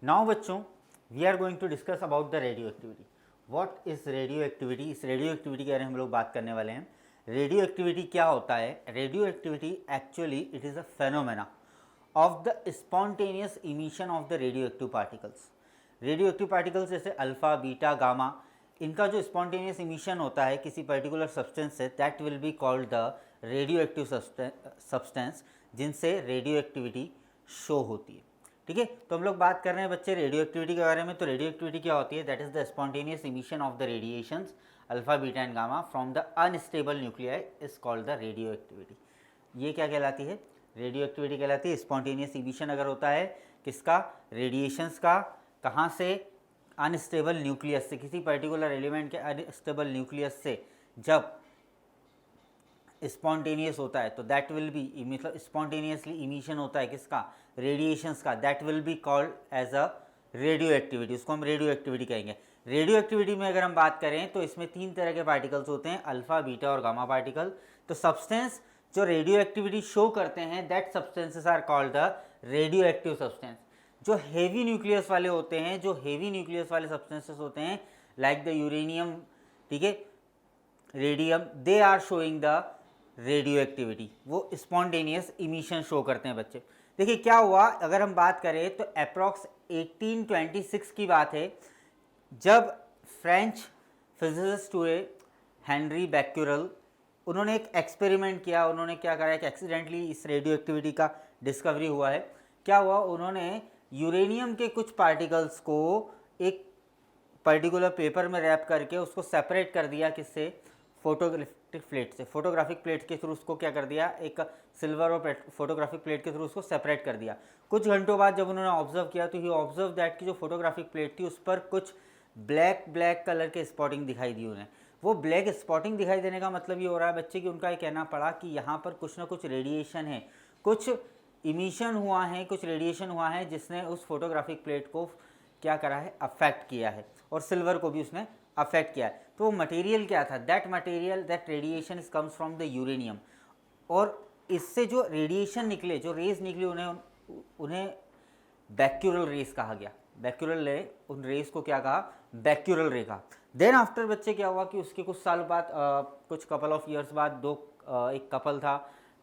Now बच्चों we are going to discuss about the radioactivity. What is radioactivity? इस radioactivity के बारे में हम लोग बात करने वाले हैं। रेडियो एक्टिविटी क्या होता है? Radio activity actually it is a phenomena of the spontaneous emission of the radioactive particles. Radio active particles जैसे अल्फा, बीटा, गामा, इनका जो स्पॉन्टेनियस इमिशन होता है किसी पर्टिकुलर सब्सटेंस से, that will be called the radioactive substance, जिनसे radio activity show होती है। ठीक है, तो हम लोग बात कर रहे हैं बच्चे रेडियो एक्टिविटी के बारे में। तो रेडियो एक्टिविटी क्या होती है? That is the spontaneous emission of the radiations alpha, beta and gamma from the unstable nuclei is called the radioactivity. ये क्या कहलाती है? रेडियो एक्टिविटी कहलाती है। स्पॉन्टेनियस इमिशन अगर होता है किसका? रेडिएशंस का। कहाँ से? अनस्टेबल न्यूक्लियस से, किसी पर्टिकुलर एलिमेंट के अनस्टेबल न्यूक्लियस से जब स्पॉन्टेनियस होता है तो दैट विल बी, मतलब स्पॉन्टेनियसली इमिशन होता है किसका? रेडिएशंस का। That will be called as a radioactivity. उसको हम रेडियो एक्टिविटी कहेंगे। रेडियो एक्टिविटी में अगर हम बात करें तो इसमें तीन तरह के पार्टिकल्स होते हैं, अल्फा, बीटा और गामा पार्टिकल। तो सब्सटेंस जो रेडियो एक्टिविटी शो करते हैं that substances are called the radioactive substance. जो हेवी न्यूक्लियस वाले होते हैं, जो हेवी न्यूक्लियस वाले सब्सटेंसेस होते हैं लाइक द यूरेनियम, ठीक है, radium, they are showing the radioactivity. वो स्पॉन्टेनियस इमिशन शो करते हैं बच्चे। देखिए क्या हुआ, अगर हम बात करें तो अप्रॉक्स 1826 की बात है जब फ्रेंच फिजिसिस्ट हुए हेनरी बैक्यूरेल। उन्होंने एक एक्सपेरिमेंट किया। उन्होंने क्या करा कि एक्सीडेंटली इस रेडियो एक्टिविटी का डिस्कवरी हुआ है। क्या हुआ, उन्होंने यूरेनियम के कुछ पार्टिकल्स को एक पर्टिकुलर पेपर में रैप करके उसको सेपरेट कर दिया। किससे? फोटोग्राफिक प्लेट से। फोटोग्राफिक प्लेट के थ्रू उसको क्या कर दिया, एक सिल्वर और फोटोग्राफिक प्लेट के थ्रू उसको सेपरेट कर दिया। कुछ घंटों बाद जब उन्होंने ऑब्जर्व किया तो ही ऑब्जर्व दैट की जो फोटोग्राफिक प्लेट थी उस पर कुछ ब्लैक कलर के स्पॉटिंग दिखाई दी उन्हें। वो ब्लैक स्पॉटिंग दिखाई देने का मतलब ये हो रहा है बच्चे कि उनका ये कहना पड़ा कि यहाँ पर कुछ ना कुछ रेडिएशन है, कुछ इमिशन हुआ है, कुछ रेडिएशन हुआ है जिसने उस फोटोग्राफिक प्लेट को क्या करा है, अफेक्ट किया है, और सिल्वर को भी उसने अफेक्ट किया है। तो वो मटेरियल क्या था? That material, that radiation is comes from the uranium. और इससे जो रेडिएशन निकले, जो रेज निकली, उन्हें बैक्यूरल रेस कहा गया। बैक्यूरल रे, उन रेस को क्या कहा? बैक्यूरल रे कहा। देन आफ्टर बच्चे क्या हुआ कि उसके कुछ साल बाद, कुछ कपल ऑफ ईयर्स बाद, एक कपल था,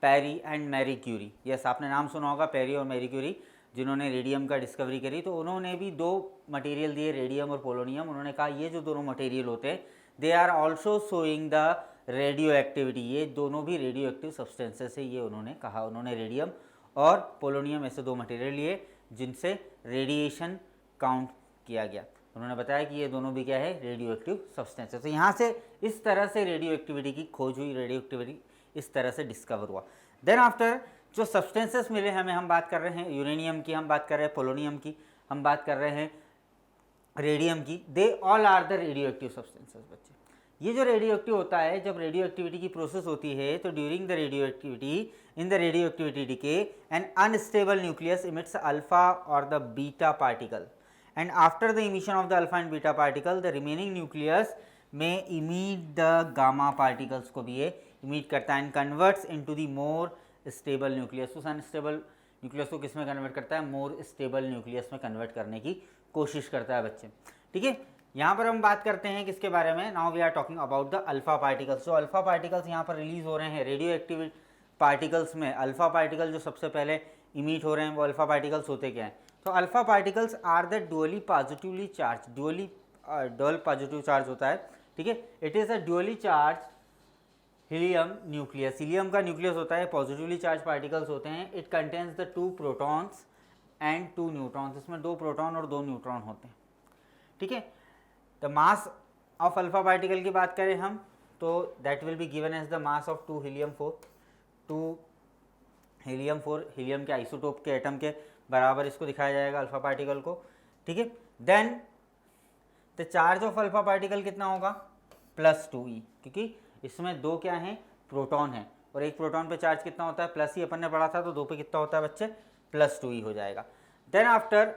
Pierre and Marie Curie. Yes, आपने नाम सुना होगा, पेरी और मैरी क्यूरी, जिन्होंने रेडियम का डिस्कवरी करी। तो उन्होंने भी दो मटेरियल दिए, रेडियम और पोलोनियम। उन्होंने कहा ये जो दोनों मटेरियल होते हैं they are also showing the radioactivity. ये दोनों भी रेडियो एक्टिव सब्सटेंसेस है, ये उन्होंने कहा। उन्होंने रेडियम और पोलोनियम ऐसे दो मटेरियल लिए जिनसे रेडिएशन काउंट किया गया। उन्होंने बताया कि ये दोनों भी क्या है, रेडियो एक्टिव सब्सटेंसेस। तो यहाँ से इस तरह से रेडियो एक्टिविटी की खोज हुई, रेडियो एक्टिविटी इस तरह से डिस्कवर हुआ। देन आफ्टर जो सब्सटेंसेस मिले हमें, हम बात कर रहे हैं यूरेनियम की, हम बात कर रहे हैं पोलोनियम की, हम बात कर रहे हैं रेडियम की। They all are the radioactive substances बच्चे। ये जो रेडियो एक्टिव होता है, जब रेडियो एक्टिविटी की प्रोसेस होती है तो during the radioactivity, in the radioactivity decay, an unstable nucleus emits alpha और the beta particle, and after the emission of the alpha and beta particle the remaining nucleus may emit the gamma particles को भी ये emit करता है and converts into the more stable nucleus। उस unstable nucleus को किस में convert करता है? more stable nucleus में कन्वर्ट करने की कोशिश करता है बच्चे। ठीक है, यहाँ पर हम बात करते हैं किसके बारे में? Now we are talking about the alpha particles. जो अल्फा पार्टिकल्स यहाँ पर रिलीज हो रहे हैं रेडियो एक्टिव पार्टिकल्स में, अल्फा पार्टिकल जो सबसे पहले इमिट हो रहे हैं वो अल्फा पार्टिकल्स होते क्या हैं? तो alpha particles are the dually positively charge, dual positive charge होता है। ठीक है, it is a dually charge helium nucleus. Helium का न्यूक्लियस होता है, पॉजिटिवली चार्ज पार्टिकल्स होते हैं। It contains the 2 protons and 2 neutrons. इसमें 2 प्रोटॉन और 2 न्यूट्रॉन होते हैं। ठीक है, the mass of alpha particle की बात करें हम तो that will be given as the mass of 2 helium 4। 2 helium 4 helium के आइसोटोप के एटम के बराबर इसको दिखाया जाएगा अल्फा पार्टिकल को। ठीक है, then the charge of alpha particle कितना होगा? +2e, क्योंकि इसमें 2 क्या हैं? प्रोटॉन हैं, और एक प्रोटॉन पे चार्ज कितना होता है? प्लस ही अपन ने पढ़ा था, तो 2 पे कितना होता है बच्चे? +2e हो जाएगा। देन आफ्टर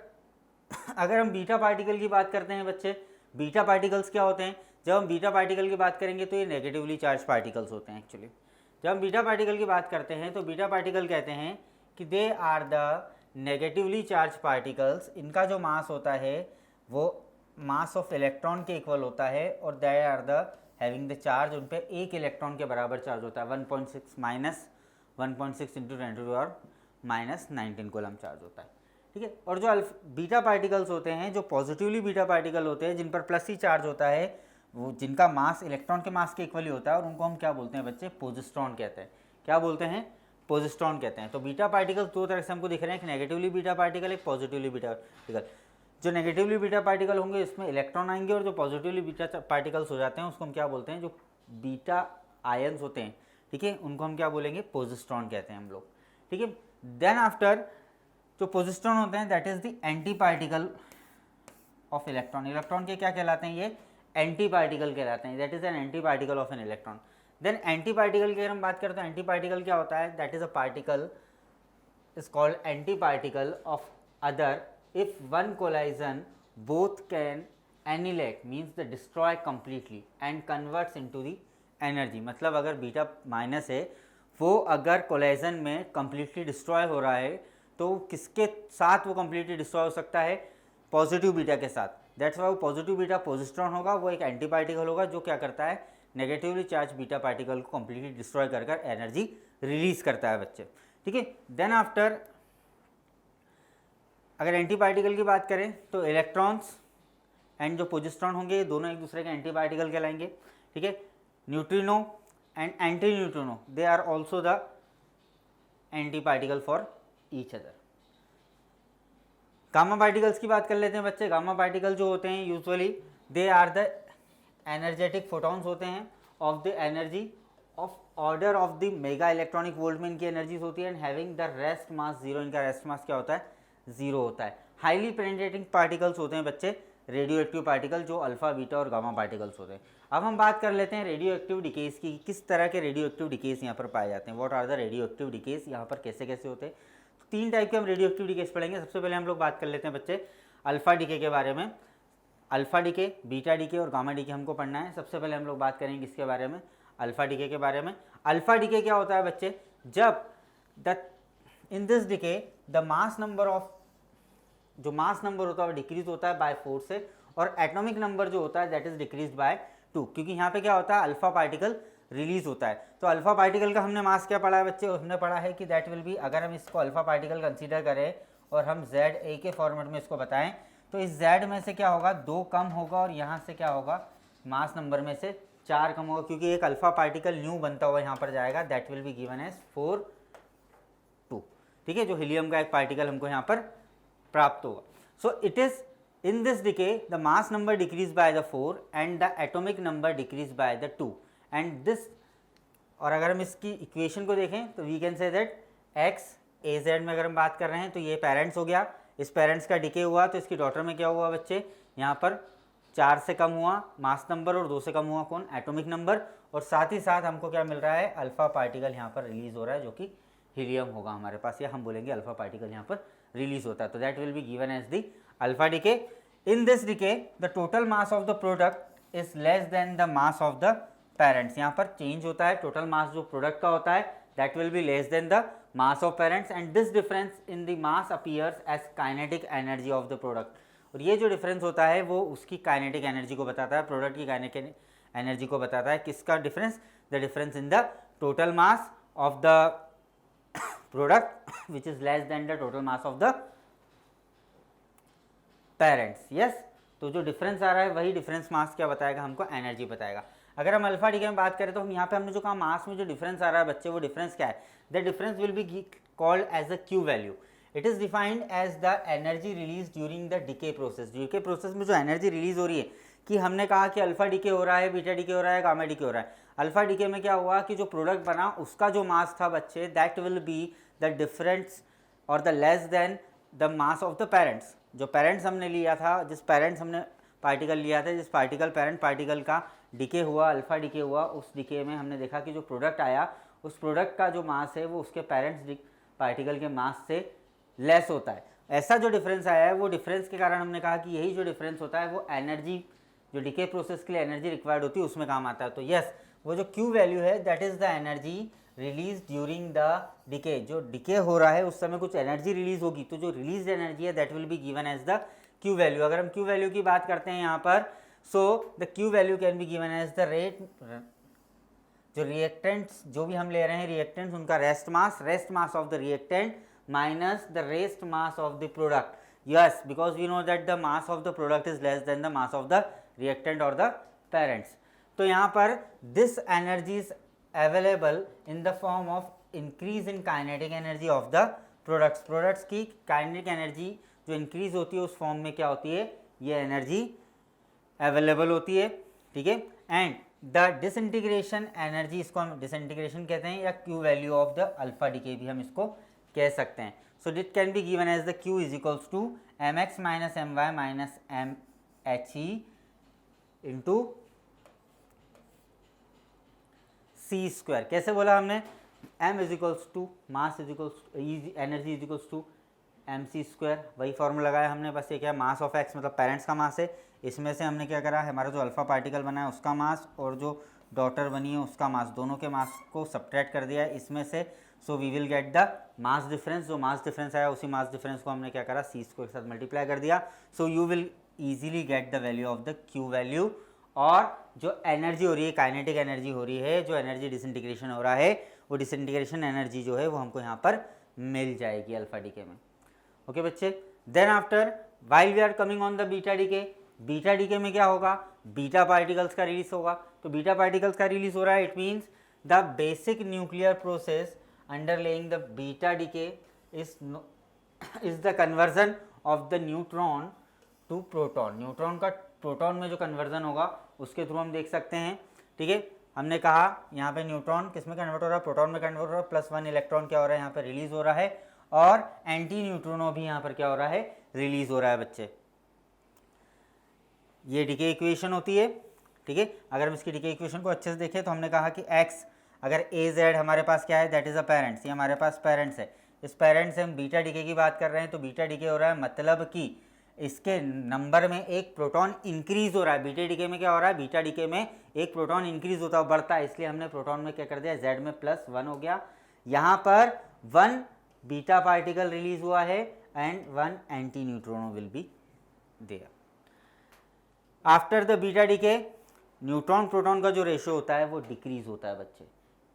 अगर हम बीटा पार्टिकल की बात करते हैं बच्चे, बीटा पार्टिकल्स क्या होते हैं? जब हम बीटा पार्टिकल की बात करेंगे तो ये नेगेटिवली चार्ज पार्टिकल्स होते हैं एक्चुअली। जब हम बीटा पार्टिकल की बात करते हैं तो बीटा पार्टिकल कहते हैं कि they are the negatively charge particles, इनका जो मास होता है वो मास ऑफ इलेक्ट्रॉन के इक्वल होता है और they are the having the charge, उन पे एक इलेक्ट्रॉन के बराबर चार्ज होता है, 1.6 माइनस 1.6 इंटू 10⁻⁻19 कूलम चार्ज होता है, ठीक है। और जो बीटा पार्टिकल्स होते हैं, जो पॉजिटिवली बीटा पार्टिकल होते हैं जिन पर प्लस ही चार्ज होता है, वो जिनका मास इलेक्ट्रॉन के मास के इक्वली होता है, और उनको हम क्या बोलते हैं बच्चे, पोजिस्ट्रॉन कहते हैं। क्या बोलते हैं, पोजिस्ट्रॉन कहते हैं। तो बीटा पार्टिकल्स दो तरह से हमको दिख रहे हैं, एक नेगेटिवली बीटा पार्टिकल, एक पॉजिटिवली बीटा पार्टिकल। जो नेगेटिवली बीटा पार्टिकल होंगे इसमें इलेक्ट्रॉन आएंगे, और जो पॉजिटिवली बीटा पार्टिकल्स हो जाते हैं उसको हम क्या बोलते हैं, जो बीटा आयंस होते हैं, ठीक है, उनको हम क्या बोलेंगे, पोजिस्ट्रॉन कहते हैं हम लोग, ठीक है। देन आफ्टर जो पोजिस्ट्रॉन होते हैं that is the antiparticle of electron. Electron के क्या कहलाते हैं, ये एंटी पार्टिकल कहलाते हैं, that is an antiparticle of an electron. Then antiparticle की अगर हम बात करें तो एंटी पार्टिकल क्या होता है, that is a particle is called antiparticle of other if one collision both can annihilate means the destroy completely and converts into the energy. मतलब अगर बीटा माइनस है वो अगर कोलाइजन में कंप्लीटली डिस्ट्रॉय हो रहा है तो किसके साथ वो कंप्लीटली डिस्ट्रॉय हो सकता है, पॉजिटिव बीटा के साथ। दैट्स वाई वो पॉजिटिव बीटा पोजिस्ट्रॉन होगा, वो एक एंटी पार्टिकल होगा जो क्या करता है, नेगेटिवली चार्ज बीटा पार्टिकल को कंप्लीटली डिस्ट्रॉय कर कर एनर्जी रिलीज करता है बच्चे, ठीक है। देन आफ्टर अगर एंटी पार्टिकल की बात करें तो इलेक्ट्रॉन्स एंड जो पोजिस्ट्रॉन होंगे ये दोनों एक दूसरे के एंटी पार्टिकल कहलाएंगे, ठीक है। Neutrino and antineutrino they are also the antiparticle for each other. Gamma particles की बात कर लेते हैं बच्चे। गामा पार्टिकल जो होते हैं usually they are the energetic photons होते हैं of the energy of order of the mega electronic volt में इनकी एनर्जीज होती है and having the rest mass zero. इनका रेस्ट मास क्या होता है, जीरो होता है। हाईली पेनिट्रेटिंग पार्टिकल्स होते हैं बच्चे, रेडियो एक्टिव पार्टिकल जो अल्फा बीटा और गामा पार्टिकल्स होते हैं। अब हम बात कर लेते हैं रेडियो एक्टिव डिकेज की, किस तरह के रेडियो एक्टिव डिकेज यहाँ पर पाए जाते हैं, what are the radioactive decays, यहाँ पर कैसे कैसे होते हैं। तो तीन टाइप के हम रेडियो एक्टिव डिकेज पढ़ेंगे। सबसे पहले हम लोग बात कर लेते हैं बच्चे अल्फा डिके के बारे में। अल्फा डिके, बीटा डिके और गामा डिके हमको पढ़ना है। सबसे पहले हम लोग बात करेंगे किसके बारे में, अल्फा डिके के बारे में। अल्फा डिके क्या होता है बच्चे, जब in this decay the mass number of, जो मास नंबर होता है वो डिक्रीज होता है बाय 4 से, और एटॉमिक नंबर जो होता है दैट इज डिक्रीज बाय 2, क्योंकि यहाँ पे क्या होता है अल्फा पार्टिकल रिलीज होता है। तो अल्फा पार्टिकल का हमने मास क्या पढ़ा है बच्चे, हमने पढ़ा है कि दैट विल बी, अगर हम इसको अल्फा पार्टिकल कंसीडर करें और हम ZA के फॉर्मेट में इसको बताएं तो इस Z में से क्या होगा, 2 कम होगा, और यहाँ से क्या होगा, मास नंबर में से 4 कम होगा, क्योंकि एक अल्फा पार्टिकल न्यू बनता हुआ यहाँ पर जाएगा, that will be given as 4 2, ठीक है, जो हीलियम का एक पार्टिकल हमको यहाँ पर प्राप्त होगा। So it is in this decay the mass number decreased by the 4 and the atomic number decreased by the 2 and this, और अगर हम इसकी इक्वेशन को देखें तो we can say that x az में अगर हम बात कर रहे हैं तो ये पेरेंट्स हो गया, इस पेरेंट्स का डिके हुआ तो इसकी डॉटर में क्या हुआ बच्चे, यहाँ पर 4 से कम हुआ मास नंबर और 2 से कम हुआ कौन, एटॉमिक नंबर, और साथ ही साथ हमको क्या मिल रहा है, अल्फा पार्टिकल यहाँ पर रिलीज हो रहा है जो कि हीलियम होगा हमारे पास, या हम बोलेंगे अल्फा पार्टिकल यहाँ पर रिलीज होता है। तो that will be given as the alpha decay. In this decay, the total mass of the product is less than the mass of the parents. यहाँ पर change होता है, total mass जो product का होता है that will be less than the mass of parents and this difference in the mass appears as kinetic energy of the product. और ये जो difference होता है वो उसकी kinetic energy को बताता है, product की kinetic energy को बताता है। किसका difference? The difference in the total mass of the product which is less than the total mass of the parents, yes. तो जो डिफरेंस आ रहा है वही डिफरेंस मास क्या बताएगा हमको, एनर्जी बताएगा। अगर हम अल्फा डिके में बात करें तो हम यहाँ पे हमने जो कहा मास में जो डिफरेंस आ रहा है बच्चे, वो डिफरेंस क्या है, the difference will be called as a Q value. It is defined as the energy release during the decay process. Decay process में जो एनर्जी रिलीज हो रही है, कि हमने कहा कि अल्फा डिके हो रहा है, बीटा डिके हो रहा है, गामा डिके हो रहा है। अल्फा डिके में क्या हुआ कि जो प्रोडक्ट बना उसका जो मास था बच्चे, that will be the difference और the less than the mass of the parents. जो पेरेंट्स हमने लिया था, जिस पेरेंट्स हमने पार्टिकल लिया था, जिस पार्टिकल पेरेंट पार्टिकल का डिके हुआ, अल्फा डिके हुआ, उस डिके में हमने देखा कि जो प्रोडक्ट आया उस प्रोडक्ट का जो मास है वो उसके पेरेंट्स पार्टिकल के मास से लेस होता है। ऐसा जो डिफरेंस आया है वो डिफरेंस के कारण हमने कहा कि यही जो डिफरेंस होता है वो एनर्जी, जो डिके प्रोसेस के लिए एनर्जी रिक्वायर्ड होती है उसमें काम आता है। तो यस, वो जो क्यू वैल्यू है that is the energy release during the decay, जो डिके हो रहा है उस समय कुछ एनर्जी रिलीज होगी, तो जो रिलीज एनर्जी है that will be given as the Q value. अगर हम क्यू वैल्यू की बात करते हैं यहाँ पर, so the Q value can be given as the rate, जो रिएक्टेंट्स जो भी हम ले रहे हैं रिएक्टेंट्स, उनका rest mass of the reactant minus the rest mass of the product. Yes, because we know that the mass of the product is less than the mass of the reactant और the parents. तो यहाँ पर this energy is available in the form of increase in kinetic energy of the products की kinetic energy जो increase होती है उस form में क्या होती है, ये एनर्जी अवेलेबल होती है, ठीक है। एंड द डिसइंटीग्रेशन एनर्जी, इसको हम डिसइंटीग्रेशन कहते हैं या Q value of the alpha decay भी हम इसको कह सकते हैं। So that can be given as the Q is equals to M X minus M Y minus M H E into C square. कैसे बोला हमने, m is equals to mass is equals energy is equals to M C square, वही formula लगाया हमने। बस ये क्या, mass of x मतलब पेरेंट्स का मास है, इसमें से हमने क्या करा, हमारा जो अल्फा पार्टिकल बना है उसका मास और जो डॉटर बनी है उसका मास, दोनों के मास को सब्ट्रैक्ट कर दिया है इसमें से। So we will get the mass difference, जो मास डिफरेंस आया उसी मास डिफरेंस को हमने क्या करा, सी स्क्वायर के साथ मल्टीप्लाई कर दिया। So you will easily get the value of the Q value. और जो एनर्जी हो रही है, काइनेटिक एनर्जी हो रही है, जो एनर्जी डिसइंटीग्रेशन हो रहा है, वो डिसइंटीग्रेशन एनर्जी जो है वो हमको यहाँ पर मिल जाएगी अल्फा डीके में। ओके बच्चे, then after while we are coming on the beta decay, beta decay में क्या होगा, बीटा पार्टिकल्स का रिलीज होगा। तो बीटा पार्टिकल्स का रिलीज हो रहा है, it means the basic nuclear process underlying the beta decay is the conversion of the neutron to proton. Neutron का प्रोटॉन में जो कन्वर्जन होगा उसके थ्रू हम देख सकते हैं, ठीक है। हमने कहा यहाँ पे न्यूट्रॉन किस में कन्वर्ट हो रहा है, प्रोटॉन में कन्वर्ट हो रहा है, +1 इलेक्ट्रॉन क्या हो रहा है यहाँ पर रिलीज हो रहा है, और एंटी न्यूट्रोनो भी यहाँ पर क्या हो रहा है, रिलीज हो रहा है बच्चे। ये डीके इक्वेशन होती है, ठीक है। अगर हम इसकी डीके इक्वेशन को अच्छे से देखें तो हमने कहा कि x, अगर ए जेड हमारे पास क्या है, दैट इज अ पेरेंट्स, ये हमारे पास पेरेंट्स है। इस पेरेंट्स से हम बीटा डीके की बात कर रहे हैं, तो बीटा डीके हो रहा है मतलब कि इसके नंबर में एक प्रोटॉन इंक्रीज हो रहा है। बीटा डीके में क्या हो रहा है, बीटा डीके में एक प्रोटॉन इंक्रीज होता है, बढ़ता है, इसलिए हमने प्रोटॉन में क्या कर दिया, z में +1 हो गया। यहाँ पर 1 बीटा पार्टिकल रिलीज हुआ है and 1 antineutrino will be there. After the beta decay neutron proton का जो रेशियो होता है वो डिक्रीज होता है बच्चे,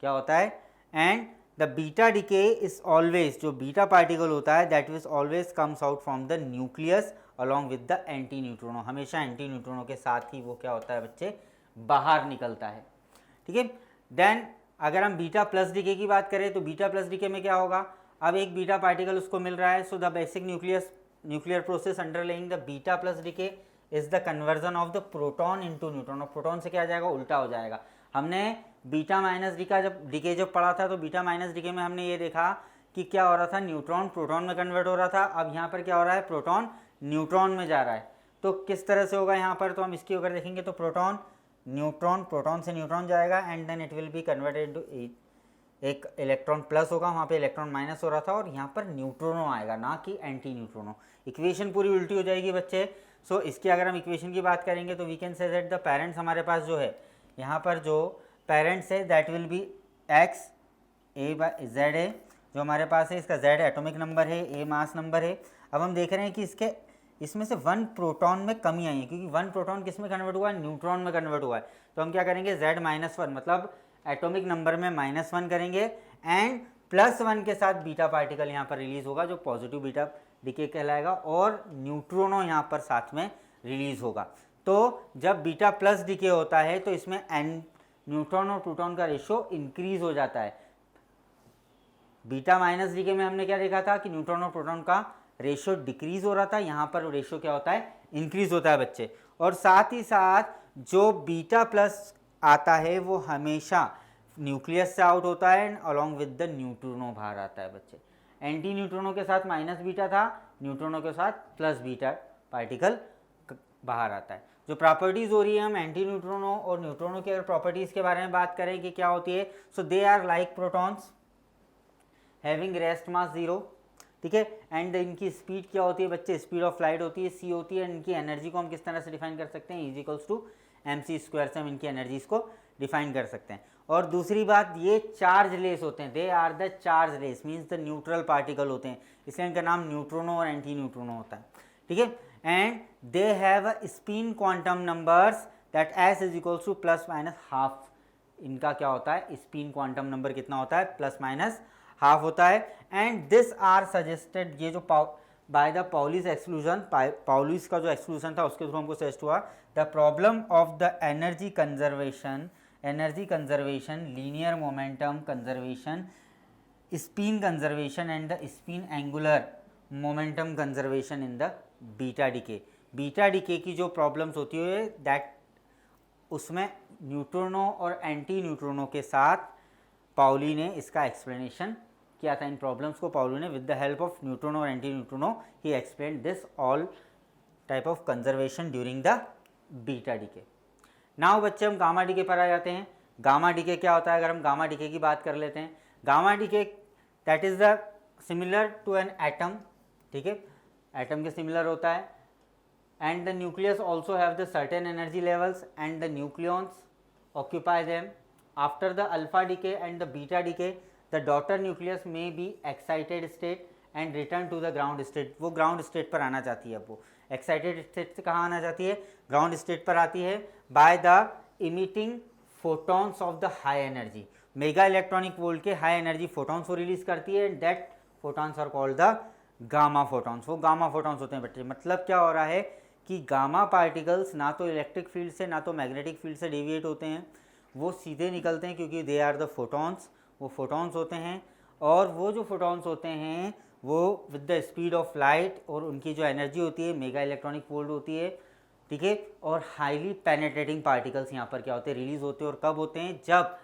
क्या होता है, and the beta decay is always, जो बीटा पार्टिकल होता है that is always comes out from the nucleus along with the antineutrino, हमेशा एंटी न्यूट्रोनो के साथ ही वो क्या होता है बच्चे, बाहर निकलता है, ठीक है। देन अगर हम बीटा प्लस डीके की बात करें तो बीटा प्लस डीके में क्या होगा, अब एक बीटा पार्टिकल उसको मिल रहा है, so the basic nuclear process underlying the beta plus decay is the conversion of the proton into neutron. Proton से क्या आ जाएगा, उल्टा हो जाएगा। हमने बीटा माइनस डीके जब पढ़ा था तो बीटा माइनस डीके में हमने ये देखा कि क्या हो रहा था, न्यूट्रॉन प्रोटॉन में कन्वर्ट हो रहा था। अब यहाँ पर क्या हो रहा है, प्रोटॉन न्यूट्रॉन में जा रहा है। तो किस तरह से होगा यहाँ पर, तो हम इसकी अगर देखेंगे तो प्रोटॉन न्यूट्रॉन, प्रोटॉन से न्यूट्रॉन जाएगा and then it will be converted to, एक इलेक्ट्रॉन प्लस होगा, वहाँ पे इलेक्ट्रॉन माइनस हो रहा था, और यहाँ पर न्यूट्रोनो आएगा, ना कि एंटी न्यूट्रोनो। इक्वेशन पूरी उल्टी हो जाएगी बच्चे। सो इसकी अगर हम इक्वेशन की बात करेंगे तो we can say that the parents हमारे पास जो है, यहाँ पर जो पेरेंट्स है that will B x a/z है, जो हमारे पास है, इसका z एटॉमिक नंबर है, a मास नंबर है। अब हम देख रहे हैं कि इसमें से 1 प्रोटॉन में कमी आई है, क्योंकि 1 प्रोटॉन किस में कन्वर्ट हुआ है, न्यूट्रॉन में कन्वर्ट हुआ है। तो हम क्या करेंगे, z-1 मतलब एटॉमिक नंबर में -1 करेंगे एंड +1 के साथ बीटा पार्टिकल यहाँ पर रिलीज होगा, जो पॉजिटिव बीटा डीके कहलाएगा, और न्यूट्रोनो यहाँ पर साथ में रिलीज होगा। तो जब बीटा प्लस डीके होता है तो इसमें न्यूट्रॉन और प्रोटॉन का रेशियो इंक्रीज हो जाता है। बीटा माइनस डीके में हमने क्या देखा था कि न्यूट्रॉन और प्रोटॉन का रेशियो डिक्रीज हो रहा था, यहाँ पर रेशियो क्या होता है, इंक्रीज होता है बच्चे। और साथ ही साथ जो बीटा प्लस आता है वो हमेशा न्यूक्लियस से आउट होता है एंड अलॉन्ग विद द न्यूट्रोनो बाहर आता है बच्चे। एंटी न्यूट्रोनो के साथ माइनस बीटा था, न्यूट्रोनो के साथ प्लस बीटा पार्टिकल बाहर आता है। जो प्रॉपर्टीज़ हो रही है, हम एंटी न्यूट्रोनो और न्यूट्रोनो की अगर प्रॉपर्टीज़ के बारे में बात करें कि क्या होती है, so they are like protons having rest mass 0, ठीक है। एंड इनकी स्पीड क्या होती है बच्चे, स्पीड ऑफ लाइट होती है, c होती है। इनकी एनर्जी को हम किस तरह से डिफाइन कर सकते हैं, is equals to mc square से हम इनकी एनर्जीज को डिफाइन कर सकते हैं। और दूसरी बात, ये चार्ज लेस होते हैं, they are the chargeless means the neutral particle होते हैं, इसलिए इनका नाम न्यूट्रोनो और एंटी न्यूट्रोनो होता है, ठीक है। And they have a spin quantum numbers that S is equals two plus minus half. इनका क्या होता है, स्पिन क्वांटम नंबर कितना होता है, प्लस माइनस हाफ होता है। एंड दिस आर सजेस्टेड, ये जो by the Pauli's exclusion, Pauli's का जो एक्सक्लूजन था उसके थ्रू हमको सजेस्ट हुआ, the problem of the energy conservation, linear momentum conservation, spin conservation and the spin angular momentum conservation in the beta decay. Beta decay की जो problems होती है दैट, उसमें न्यूट्रोनो और एंटी न्यूट्रोनो के साथ पाउली ने इसका एक्सप्लेनेशन किया था। इन प्रॉब्लम्स को पाउली ने with the help of neutrino और एंटी न्यूट्रोनो ही explain this all type of conservation during the beta decay. Now बच्चे हम गामा डिके पर आ जाते हैं। गामा डिके क्या होता है, अगर हम गामा डिके की बात कर लेते हैं, gamma decay that is the similar to an atom, ठीक है, एटम के सिमिलर होता है। And the nucleus also have the certain energy levels and the nucleons occupy them. After the alpha decay and the beta decay the daughter nucleus may be excited state and return to the ground state. वो ground state पर आना चाहती है, वो excited state से कहाँ आना चाहती है, ग्राउंड स्टेट पर आती है, by the emitting photons of the high energy. Mega electronic volt के हाई एनर्जी फोटॉन्स को रिलीज करती है, that photons are called the gamma photons. वो गामा फोटॉन्स होते हैं बच्चे। मतलब क्या हो रहा है कि गामा पार्टिकल्स ना तो इलेक्ट्रिक फील्ड से ना तो मैग्नेटिक फील्ड से डेविएट होते हैं, वो सीधे निकलते हैं क्योंकि दे आर द फोटॉन्स, वो फोटॉन्स होते हैं। और वो जो फोटॉन्स होते हैं वो with the speed of light, और उनकी जो एनर्जी होती है मेगा इलेक्ट्रॉनिक वोल्ट होती है, ठीक है। और हाईली पेनेट्रेटिंग पार्टिकल्स यहाँ पर क्या होते हैं, रिलीज होते हैं। और कब होते हैं, जब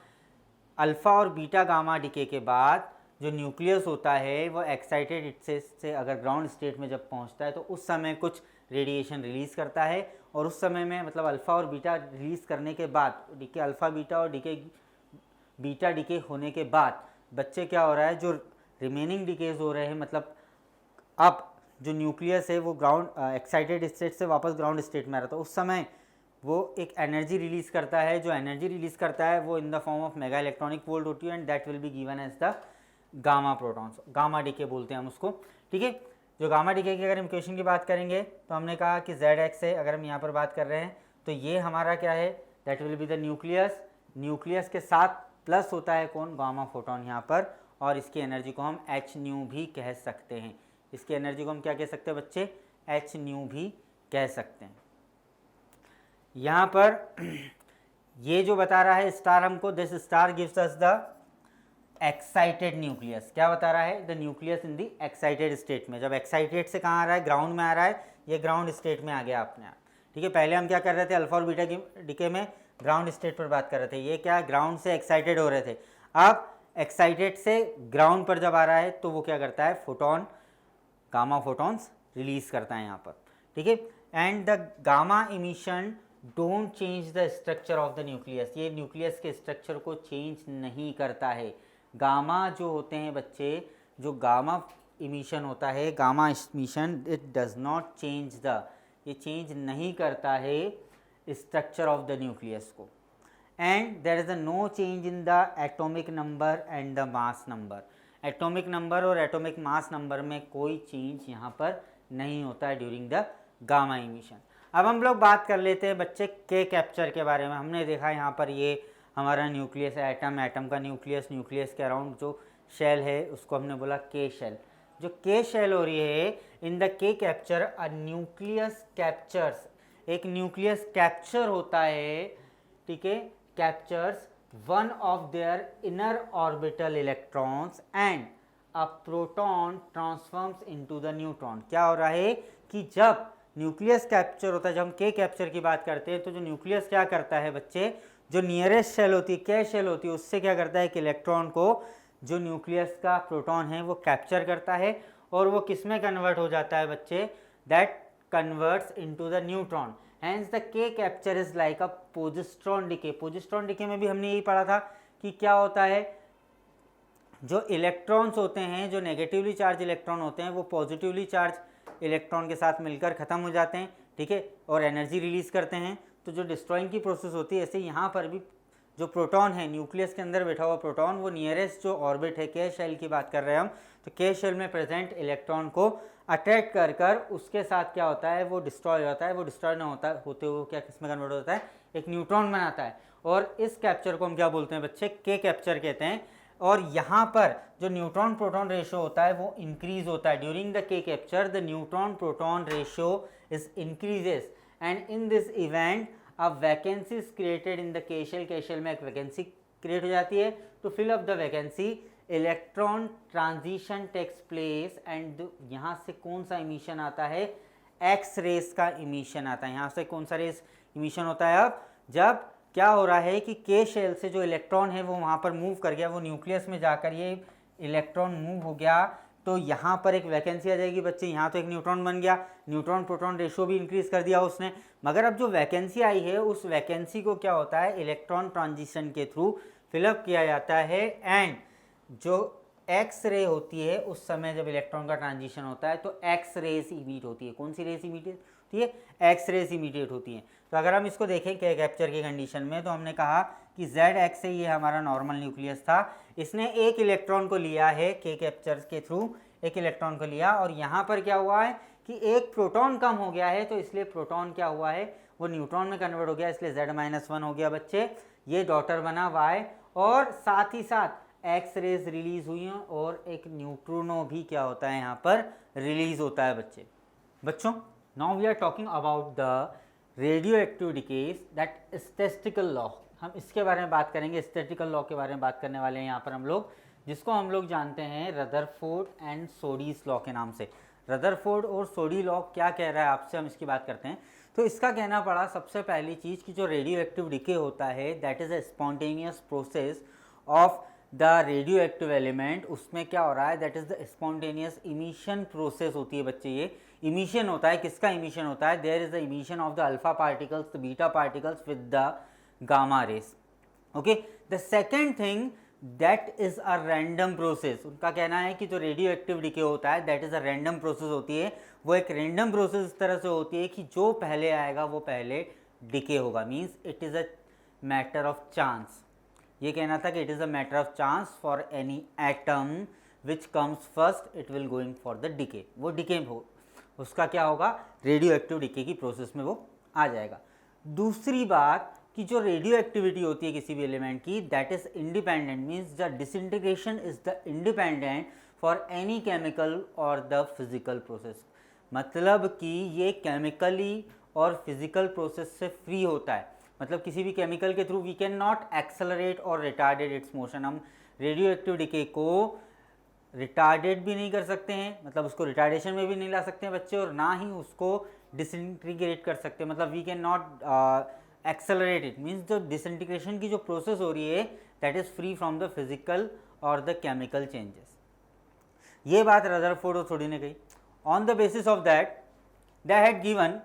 अल्फ़ा और बीटा गामा डिके के बाद जो न्यूक्लियस होता है वो एक्साइटेड से अगर ग्राउंड स्टेट में जब पहुँचता है तो उस समय कुछ रेडिएशन रिलीज़ करता है। और उस समय में मतलब अल्फ़ा और बीटा रिलीज़ करने के बाद, डिके अल्फ़ा बीटा और डिके बीटा डिके होने के बाद बच्चे क्या हो रहा है, जो रिमेनिंग डिकेज हो रहे हैं, मतलब अब जो न्यूक्लियस है वो ग्राउंड एक्साइटेड स्टेट से वापस ग्राउंड स्टेट में आ रहा था, उस समय वो एक एनर्जी रिलीज़ करता है। जो एनर्जी रिलीज़ करता है वो in the form of mega electronic volt होती है, and that will be given as the gamma protons. Gamma decay बोलते हैं हम उसको, ठीक है। जो गामा डिके की अगर हम इक्वेशन की बात करेंगे तो हमने कहा कि जेड एक्स है, अगर हम यहाँ पर बात कर रहे हैं तो ये हमारा क्या है, that will be the nucleus. Nucleus के साथ प्लस होता है कौन, गामा फोटॉन यहाँ पर, और इसकी एनर्जी को हम एच न्यू भी कह सकते हैं। इसकी एनर्जी को हम क्या कह सकते हैं बच्चे, एच न्यू भी कह सकते हैं। यहाँ पर ये जो बता रहा है स्टार हमको, this star gives us the excited nucleus. क्या बता रहा है, the nucleus in the excited state में। जब एक्साइटेड से कहाँ आ रहा है, ग्राउंड में आ रहा है, ये ग्राउंड स्टेट में आ गया अपने आप, ठीक है। पहले हम क्या कर रहे थे, अल्फा और बीटा की डिके में ग्राउंड स्टेट पर बात कर रहे थे, ये क्या ग्राउंड से एक्साइटेड हो रहे थे। अब एक्साइटेड से ग्राउंड पर जब आ रहा है तो वो क्या करता है, फोटोन, गामा फोटॉन्स रिलीज करता है यहाँ पर, ठीक है। And the gamma emission don't change the structure of the nucleus. ये न्यूक्लियस के स्ट्रक्चर को चेंज नहीं करता है। गामा जो होते हैं बच्चे, जो गामा इमिशन होता है, gamma emission it does not change the, ये चेंज नहीं करता है स्ट्रक्चर ऑफ द न्यूक्लियस को। And there is a no change in the atomic number and the mass number. Atomic number और एटॉमिक मास नंबर में कोई change यहाँ पर नहीं होता है ड्यूरिंग द गामा इमिशन। अब हम लोग बात कर लेते हैं बच्चे के कैप्चर के बारे में। हमने देखा यहाँ पर ये हमारा न्यूक्लियस है, एटम, एटम का न्यूक्लियस, न्यूक्लियस के अराउंड जो शेल है उसको हमने बोला के शेल। जो के शेल हो रही है, इन the K capture a nucleus captures, एक न्यूक्लियस कैप्चर होता है, ठीक है, captures one of their inner orbital electrons and a proton transforms into the neutron. क्या हो रहा है कि जब न्यूक्लियस कैप्चर होता है, जब हम के कैप्चर की बात करते हैं तो जो न्यूक्लियस क्या करता है बच्चे, जो नियरेस्ट शेल होती है, के शेल होती है, उससे क्या करता है कि इलेक्ट्रॉन को जो न्यूक्लियस का प्रोटॉन है वो कैप्चर करता है, और वो किस में कन्वर्ट हो जाता है बच्चे, that converts into the neutron. Hence the K capture is like a positron decay. Positron decay में भी हमने यही पढ़ा था कि क्या होता है, जो इलेक्ट्रॉन्स होते हैं, जो नेगेटिवली चार्ज इलेक्ट्रॉन होते हैं, वो पॉजिटिवली चार्ज इलेक्ट्रॉन के साथ मिलकर ख़त्म हो जाते हैं, ठीक है, और एनर्जी रिलीज़ करते हैं। तो जो डिस्ट्रॉइंग की प्रोसेस होती है, ऐसे यहाँ पर भी जो प्रोटॉन है, न्यूक्लियस के अंदर बैठा हुआ प्रोटॉन, वो नियरेस्ट जो ऑर्बिट है के शेल की बात कर रहे हैं हम, तो के शेल में प्रेजेंट इलेक्ट्रॉन को अट्रैक्ट कर कर उसके साथ क्या होता है, वो डिस्ट्रॉय होता है। वो डिस्ट्रॉय ना होते हुए क्या किस में कन्वर्ट होता है, एक न्यूट्रॉन बनाता है। और इस कैप्चर को हम क्या बोलते हैं बच्चे, के कैप्चर कहते हैं। और यहाँ पर जो न्यूट्रॉन प्रोटॉन रेशियो होता है वो इंक्रीज होता है during the K capture. The neutron proton ratio is increases and in this event a vacancy is created in the K shell. K shell में एक वैकेंसी क्रिएट हो जाती है। To fill up the vacancy electron transition takes place and यहाँ से कौन सा emission आता है, एक्स रेस का इमिशन आता है। यहाँ से कौन सा रेस इमिशन होता है, अब जब क्या हो रहा है कि के शेल से जो इलेक्ट्रॉन है वो वहाँ पर मूव कर गया, वो न्यूक्लियस में जाकर ये इलेक्ट्रॉन मूव हो गया, तो यहाँ पर एक वैकेंसी आ जाएगी बच्चे। यहाँ तो एक न्यूट्रॉन बन गया, न्यूट्रॉन प्रोटॉन रेशियो भी इंक्रीज कर दिया उसने, मगर अब जो वैकेंसी आई है उस वैकेंसी को क्या होता है, इलेक्ट्रॉन ट्रांजिशन के थ्रू फिलअप किया जाता है। एंड जो एक्स रे होती है उस समय जब इलेक्ट्रॉन का ट्रांजिशन होता है तो एक्स रेस इमिट होती है। कौन सी रेस इमिट होती है, एक्स रेस इमिटेट होती है। तो अगर हम इसको देखें के कैप्चर की कंडीशन में, तो हमने कहा कि जेड एक्स से ये हमारा नॉर्मल न्यूक्लियस था, इसने एक इलेक्ट्रॉन को लिया है के कैप्चर के थ्रू, एक इलेक्ट्रॉन को लिया, और यहाँ पर क्या हुआ है कि एक प्रोटॉन कम हो गया है, तो इसलिए प्रोटॉन क्या हुआ है, वो न्यूट्रॉन में कन्वर्ट हो गया, इसलिए Z-1 हो गया बच्चे। ये डॉटर बना Y, और साथ ही साथ एक्स रेज रिलीज हुई हैं और एक न्यूट्रिनो भी क्या होता है यहाँ पर रिलीज होता है बच्चों। Now we are talking about the radioactive decays, that statistical law. हम इसके बारे में बात करेंगे, स्टैटिस्टिकल लॉ के बारे में बात करने वाले हैं यहाँ पर हम लोग, जिसको हम लोग जानते हैं रदरफोर्ड एंड सोडीज लॉ के नाम से। रदरफोर्ड और सोडी लॉ क्या कह रहा है आपसे, हम इसकी बात करते हैं। तो इसका कहना पड़ा सबसे पहली चीज़ कि जो रेडियो एक्टिव डिके होता है that is a spontaneous process of the radioactive element. उसमें क्या हो रहा है, that is the spontaneous emission process होती है बच्चे। ये इमिशन होता है, किसका इमिशन होता है, there is the emission of the alpha particles, the beta particles with the gamma rays. Okay, the second thing that is a random process. उनका कहना है कि जो रेडियो एक्टिव डिके होता है that is a random process होती है। वो एक रैंडम प्रोसेस इस तरह से होती है कि जो पहले आएगा वो पहले डिके होगा, means it is a matter of chance. ये कहना था कि it is a matter of chance for any atom which comes first it will going for the decay. वो डिके हो, उसका क्या होगा, रेडियो एक्टिव डिके की प्रोसेस में वो आ जाएगा। दूसरी बात कि जो रेडियो एक्टिविटी होती है किसी भी एलिमेंट की that is independent, means the disintegration is the independent for any chemical और द फिजिकल प्रोसेस। मतलब कि ये केमिकली और फिजिकल प्रोसेस से फ्री होता है। मतलब किसी भी केमिकल के through we can not accelerate और रिटार्डेड इट्स मोशन। हम रेडियो एक्टिव डिके को रिटार्डेड भी नहीं कर सकते हैं, मतलब उसको रिटार्डेशन में भी नहीं ला सकते हैं बच्चे, और ना ही उसको डिसइंटीग्रेट कर सकते हैं। मतलब we can not accelerate it, means जो डिसइंटीग्रेशन की जो प्रोसेस हो रही है that is free from the physical और द केमिकल चेंजेस। ये बात रदरफोर्ड और सोडी ने कही। On the basis of that they had given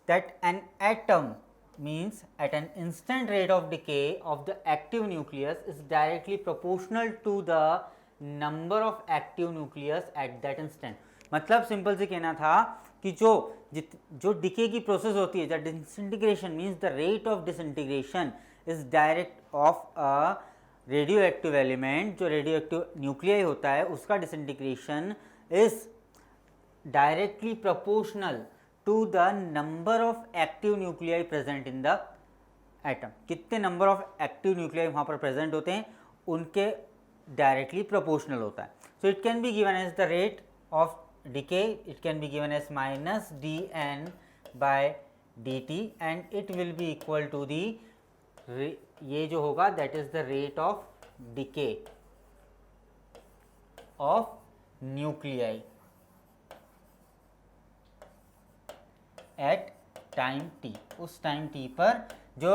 that an atom means at an instant rate of decay of the active nucleus is directly proportional to the number of active nucleus at that instant। मतलब simple से कहना था कि जो decay की process होती है, the disintegration means the rate of disintegration is direct of a radioactive element. जो रेडियो एक्टिव न्यूक्लियाई होता है उसका disintegration is directly proportional to the number of active nuclei present in the atom. कितने number of active nuclei वहाँ पर present होते हैं उनके डायरेक्टली प्रोपोर्शनल होता है। So it can be given as the rate of decay, it can be given as minus dN by dt and it will be equal to the, ये जो होगा that is the rate of decay of nuclei at time t. उस time T पर जो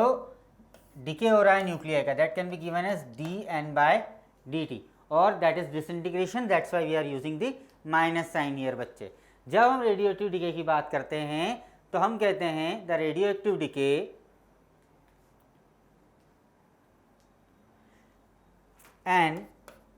decay हो रहा है nuclear का that can be given as dN by dt, और that is disintegration, that's why we are using the minus sign here बच्चे। जब हम रेडियो एक्टिव डिके की बात करते हैं तो हम कहते हैं the radioactive decay N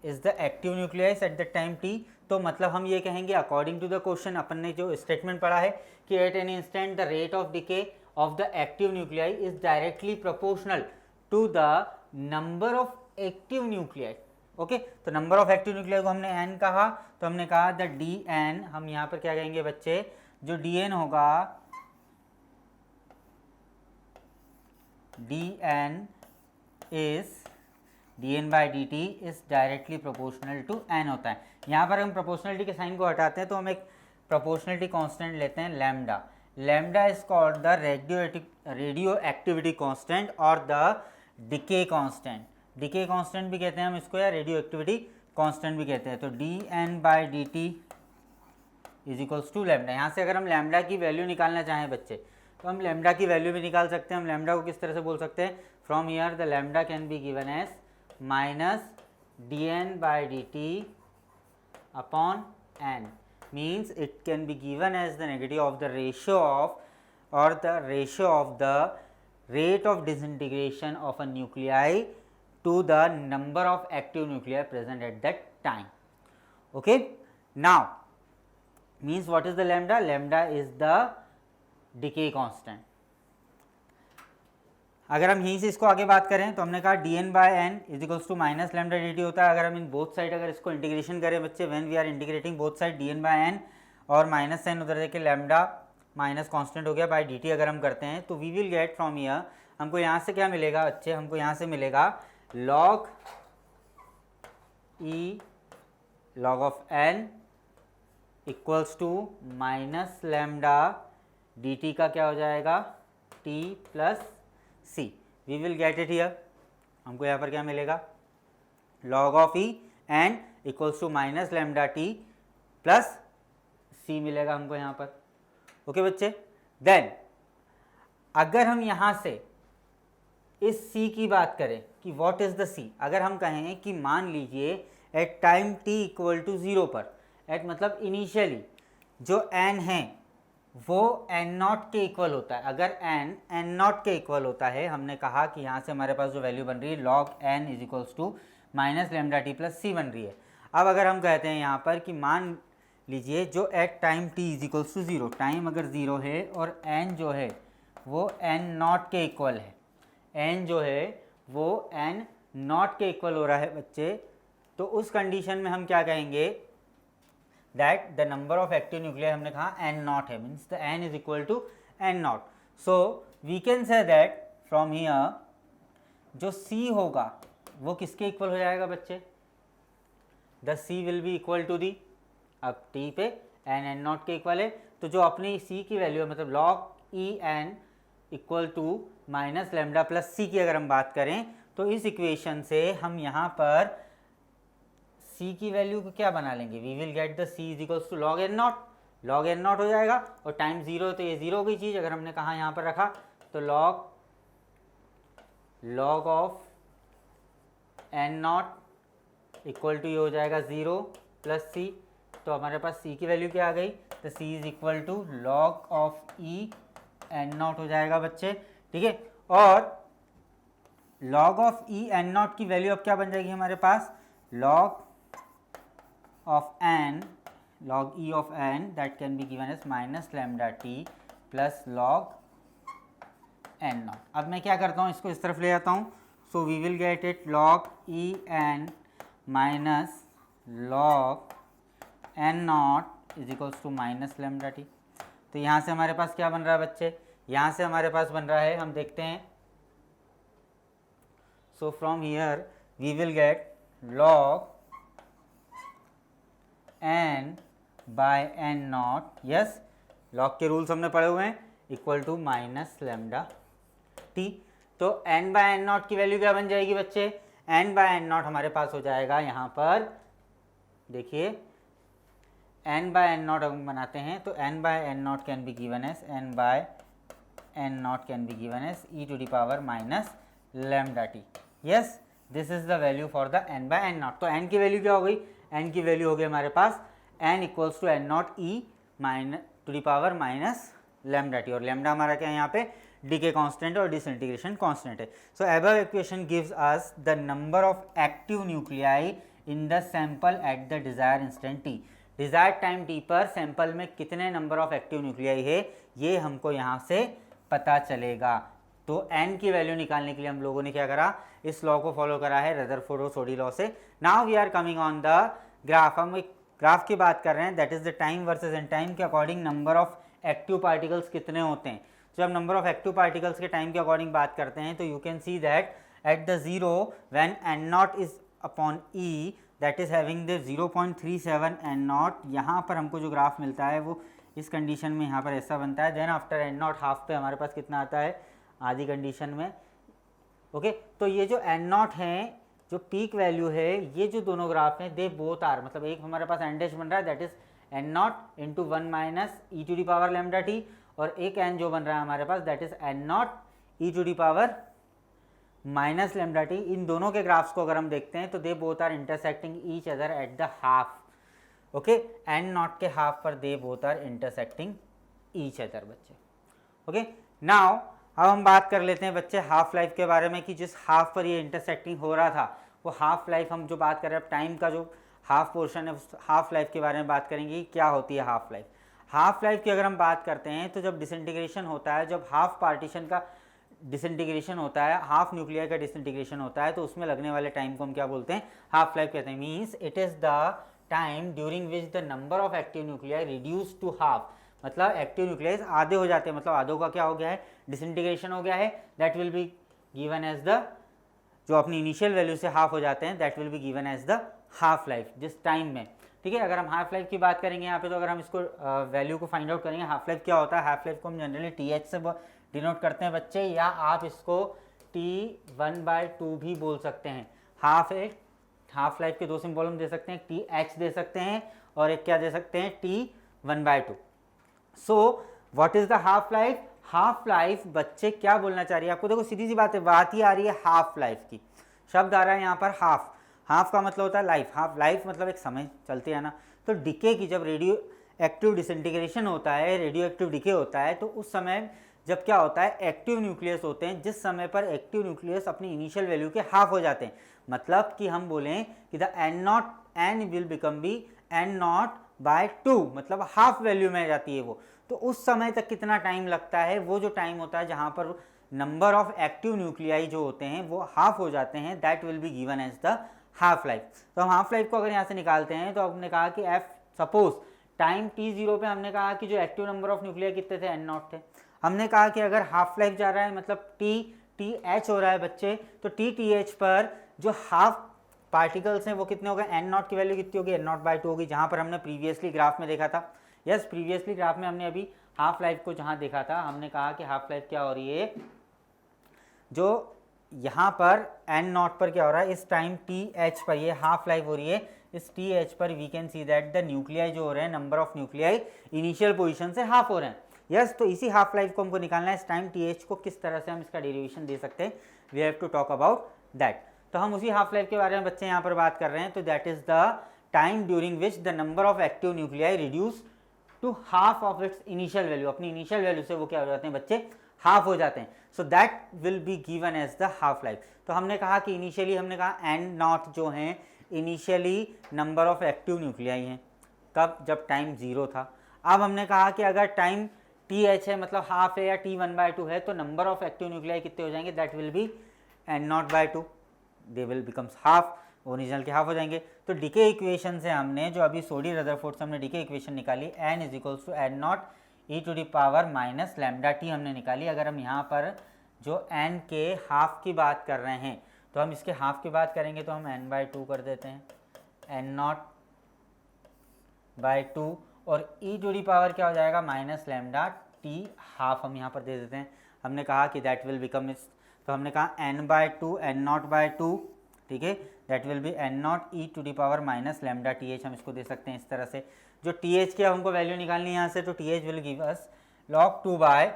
is the active nucleus at the time t. तो मतलब हम ये कहेंगे अकॉर्डिंग टू द क्वेश्चन, अपन ने जो स्टेटमेंट पढ़ा है कि at any instant the rate of decay of the active nuclei is directly proportional to the number of active nuclei. Okay, तो नंबर ऑफ एक्टिव न्यूक्लियाई को हमने n कहा, तो हमने कहा द dn, हम यहाँ पर क्या कहेंगे बच्चे, जो dn होगा, dn is dn by dt is directly proportional to n होता है। यहाँ पर हम प्रोपोर्शनलिटी के साइन को हटाते हैं तो हम एक प्रोपोर्शनलिटी कांस्टेंट लेते हैं lambda. Lambda is called the radioactivity constant और the decay constant. Decay constant भी कहते हैं हम इसको, या रेडियो एक्टिविटी कांस्टेंट भी कहते हैं। तो dn by dt is equals to lambda. यहाँ से अगर हम लैम्डा की वैल्यू निकालना चाहें बच्चे, तो हम लैम्डा की वैल्यू भी निकाल सकते हैं। हम लैम्डा को किस तरह से बोल सकते हैं, from here the lambda can be given as minus dn by dt upon n, means it can be given as the negative of the ratio of, or the ratio of the rate of disintegration of a nuclei to the number of active nuclei present at that time. Okay, now means what is the lambda? Lambda is the decay constant. अगर हम यहीं से इसको आगे बात करें तो हमने कहा dn by n is equals to minus lambda dt होता है। अगर हम इन बोथ साइड अगर इसको इंटीग्रेशन करें बच्चे, when we are integrating both side dn by n और माइनस n उधर देके लैम्डा माइनस कांस्टेंट हो गया बाय dt अगर हम करते हैं, तो we will get from here, हमको यहाँ से क्या मिलेगा बच्चे, हमको यहाँ से मिलेगा log e log of n equals to minus lambda dt का क्या हो जाएगा t plus c। We will get it here, हमको यहाँ पर क्या मिलेगा, log of e n equals to minus lambda t plus c मिलेगा हमको यहाँ पर। ओके बच्चे, देन अगर हम यहाँ से इस c की बात करें कि व्हाट इज द c, अगर हम कहें कि मान लीजिए at time t equal to 0 पर, एट मतलब इनिशियली जो n है वो n नॉट के इक्वल होता है। अगर n नॉट के इक्वल होता है, हमने कहा कि यहाँ से हमारे पास जो वैल्यू बन रही है log n is equals to minus lambda T plus C बन रही है। अब अगर हम कहते हैं यहाँ पर कि मान लीजिए जो at time t is equals to 0, time अगर 0 है और n जो है वो n नॉट के इक्वल है, n जो है वो n नॉट के इक्वल हो रहा है बच्चे, तो उस कंडीशन में हम क्या कहेंगे, that the number of active nuclei हमने कहा n naught है, means the n is equal to n naught. So we can say that from here जो c होगा वो किसके इक्वल हो जाएगा बच्चे, the c will be equal to the, अब t पे n naught के इक्वल है, तो जो अपनी c की वैल्यू है मतलब log e n equal to minus lambda plus c की अगर हम बात करें, तो इस इक्वेशन से हम यहाँ पर c की वैल्यू को क्या बना लेंगे, we will get the c is equals to log N nought, log N not हो जाएगा, और टाइम 0 तो ये 0 हो गई चीज़। अगर हमने कहा यहाँ पर रखा तो log of N nought equal to ये हो जाएगा 0 प्लस c, तो हमारे पास c की वैल्यू क्या आ गई, तो c is equal to log of e N not हो जाएगा बच्चे, ठीक है। और log of e N nought की वैल्यू अब क्या बन जाएगी हमारे पास, log of n, log e of n that can be given as minus lambda t plus log n naught। अब मैं क्या करता हूँ, इसको इस तरफ ले आता हूँ, so we will get it log e n minus log n naught is equals to minus lambda t। तो यहाँ से हमारे पास क्या बन रहा है बच्चे, यहाँ से हमारे पास बन रहा है, हम देखते हैं, so from here we will get log n by n nought, yes log के रूल्स हमने पढ़े हुए हैं, equal to minus lambda t. तो n बाय n नॉट की वैल्यू क्या बन जाएगी बच्चे, n बाय n नॉट हमारे पास हो जाएगा यहाँ पर, देखिए n बाय n नॉट हम बनाते हैं तो n by n nought can be given as n by n nought can be given as e to the power minus lambda t. Yes, this is the value for the n by n nought. तो n की value क्या हो गई, n की value हो गई हमारे पास n equals to n nought e minus to the power minus lambda T, और लैम्डा हमारा क्या है यहाँ पे डीके कांस्टेंट और डिसइंटीग्रेशन कांस्टेंट है। So above equation gives us the number of active nuclei in the sample at the desire instant T. Desire time T पर sample में कितने नंबर ऑफ एक्टिव न्यूक्लियाई है ये हमको यहाँ से पता चलेगा। तो n की वैल्यू निकालने के लिए हम लोगों ने क्या करा, इस लॉ को फॉलो करा है रदरफोर्ड और सोडी लॉ से। Now we are coming on the graph, हम एक ग्राफ की बात कर रहे हैं, that is the time versus N time के according number of active particles कितने होते हैं। जब नंबर ऑफ एक्टिव पार्टिकल्स के टाइम के अकॉर्डिंग बात करते हैं तो you can see that at the zero when N naught is upon E that is having the 0.37 N not, यहाँ पर हमको जो ग्राफ मिलता है वो इस कंडीशन में यहाँ पर ऐसा बनता है। Then after N nought half पे हमारे पास कितना आता है, आधी कंडीशन में। ओके तो ये जो एन नॉट है, जो पीक वैल्यू है, ये जो दोनों ग्राफ हैं दे बोथ आर, मतलब एक हमारे पास एन डैश बन रहा है that is N naught into 1 minus E to the power lambda T, और एक एन जो बन रहा है हमारे पास that is N naught E to the power minus lambda T. इन दोनों के ग्राफ्स को अगर हम देखते हैं तो they both are intersecting each other at the half. Okay N naught के हाफ पर they both are intersecting each other बच्चे। ओके नाउ अब हम बात कर लेते हैं बच्चे हाफ लाइफ के बारे में कि जिस हाफ पर ये इंटरसेक्टिंग हो रहा था वो हाफ लाइफ, हम जो बात कर रहे हैं टाइम का जो हाफ पोर्शन है उस हाफ लाइफ के बारे में बात करेंगे क्या होती है हाफ लाइफ। हाफ लाइफ की अगर हम बात करते हैं तो जब डिसइंटीग्रेशन होता है, जब हाफ पार्टीशन का डिसइंटीग्रेशन होता है, हाफ न्यूक्लियर का डिसइंटीग्रेशन होता है तो उसमें लगने वाले टाइम को हम क्या बोलते हैं, हाफ लाइफ कहते हैं। Means it is the time during which the number of active nuclear reduce to half, मतलब एक्टिव न्यूक्लियस आधे हो जाते हैं, मतलब आधों का क्या हो गया है, डिसइंटीग्रेशन हो गया है। That will be given as the, जो अपनी इनिशियल वैल्यू से हाफ हो जाते हैं that will be given as the half life जिस टाइम में। ठीक है, अगर हम हाफ लाइफ की बात करेंगे यहाँ पे तो अगर हम इसको वैल्यू को फाइंड आउट करेंगे, हाफ लाइफ क्या होता है, हाफ लाइफ को हम जनरली टी एच से डिनोट करते हैं बच्चे, या आप इसको T1/2 भी बोल सकते हैं। हाफ लाइफ के दो सिंबल हम दे सकते हैं, TH दे सकते हैं और एक क्या दे सकते हैं, T1/2। So what is the half life, half life बच्चे क्या बोलना चाह रही है आपको, देखो सीधी सी बात है, बात ही आ रही है हाफ लाइफ की, शब्द आ रहा है यहाँ पर हाफ। हाफ का मतलब होता है लाइफ, हाफ लाइफ मतलब एक समय चलती है ना। तो डिके की जब रेडियो एक्टिव डिसइंटीग्रेशन होता है, रेडियो एक्टिव डिके होता है, तो उस समय जब क्या होता है, एक्टिव न्यूक्लियस होते हैं, जिस समय पर एक्टिव न्यूक्लियस अपनी इनिशियल वैल्यू के हाफ हो जाते हैं, मतलब कि हम बोलें कि the N will become be n0/2, मतलब हाफ वैल्यू में जाती है वो। तो उस समय तक कितना टाइम लगता है, वो जो टाइम होता है जहाँ पर नंबर ऑफ एक्टिव न्यूक्लियाई जो होते हैं वो हाफ हो जाते हैं, that will be given as the half life. तो हम हाफ लाइफ को अगर यहाँ से निकालते हैं तो हमने कहा कि एफ सपोज टाइम t0 पे हमने कहा कि जो एक्टिव नंबर ऑफ न्यूक्लियर कितने थे, n0 थे। हमने कहा कि अगर हाफ लाइफ जा रहा है मतलब TH हो रहा है बच्चे, तो TTH पर जो हाफ पार्टिकल्स हैं वो कितने हो गए, n0 की वैल्यू कितनी होगी, n0/2 होगी, जहाँ पर हमने प्रीवियसली ग्राफ में देखा था। यस प्रीवियसली ग्राफ में हमने अभी हाफ लाइफ को जहाँ देखा था, हमने कहा कि हाफ लाइफ क्या हो रही है, जो यहाँ पर n0 पर क्या हो रहा है, इस टाइम TH पर ये हाफ लाइफ हो रही है, इस TH पर we can see that the nuclei जो हो रहे हैं, number of nuclei initial position से हाफ हो रहे हैं। यस तो इसी हाफ लाइफ को हमको निकालना है, इस टाइम TH को किस तरह से हम इसका डेरिवेशन दे सकते हैं, we have to talk about that. तो हम उसी हाफ लाइफ के बारे में बच्चे यहाँ पर बात कर रहे हैं। तो that is the time during which the number of active nuclei reduce to half of its initial value, अपनी इनिशियल वैल्यू से वो क्या हो जाते हैं बच्चे, हाफ हो जाते हैं। So that will be given as the half life. तो हमने कहा कि इनिशियली हमने कहा n0 जो हैं initially number of active nuclei हैं, कब, जब टाइम 0 था। अब हमने कहा कि अगर टाइम TH है मतलब हाफ है या T1/2 है, तो नंबर ऑफ एक्टिव न्यूक्लियाई कितने हो जाएंगे, that will B n0/2, they will becomes half, original के हाफ हो जाएंगे। तो डीके इक्वेशन से हमने जो अभी सोडी रदरफोर्ड से हमने डीके इक्वेशन निकाली, n is equals to n0 e to the power minus lambda t हमने निकाली। अगर हम यहाँ पर जो n के हाफ की बात कर रहे हैं तो हम इसके हाफ की बात करेंगे तो हम n/2 कर देते हैं, n0/2, और e टू दी पावर क्या हो जाएगा, माइनस लैम्डा टी हाफ हम यहाँ पर दे देते हैं। हमने कहा कि दैट विल बिकम इस, तो हमने कहा n/2 n0/2, ठीक है, that will be n0 e to the power minus lambda TH, हम इसको दे सकते हैं इस तरह से। जो TH की हमको वैल्यू निकालनी है यहाँ से, तो TH will give us log 2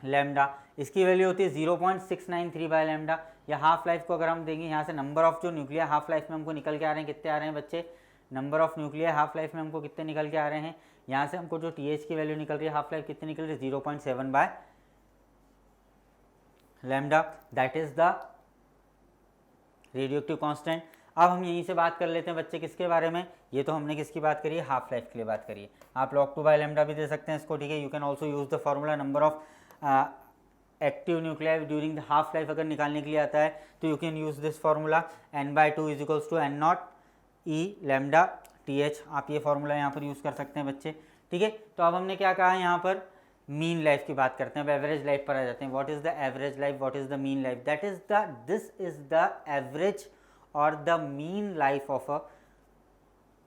lambda, इसकी वैल्यू होती है 0.693 लैम्डा। या हाफ लाइफ को अगर हम देंगे यहाँ से, नंबर ऑफ जो न्यूक्लियर हाफ लाइफ में हमको निकल के आ रहे हैं, कितने आ रहे हैं बच्चे, number of nuclear half life में हमको कितने निकल के आ रहे हैं, यहाँ से हमको जो TH की वैल्यू निकल रही है हाफ लाइफ कितनी निकल रही है, 0.7 lambda, that is the radioactive constant. अब हम यहीं से बात कर लेते हैं बच्चे किसके बारे में, ये तो हमने किसकी बात करी है, हाफ लाइफ के लिए बात करी है। आप log 2 लैम्डा भी दे सकते हैं इसको, ठीक है। You can also use the formula number of active nuclei during the half life अगर निकालने के लिए आता है तो you can use this formula n/2 is equals to n0 e lambda th। आप ये फॉर्मूला यहाँ पर यूज़ कर सकते हैं बच्चे, ठीक है। तो अब हमने क्या कहा, यहाँ पर मीन लाइफ की बात करते हैं, अब एवरेज लाइफ पर आ जाते हैं। What is the average life, what is the mean life, that is the this is the average और the mean life of a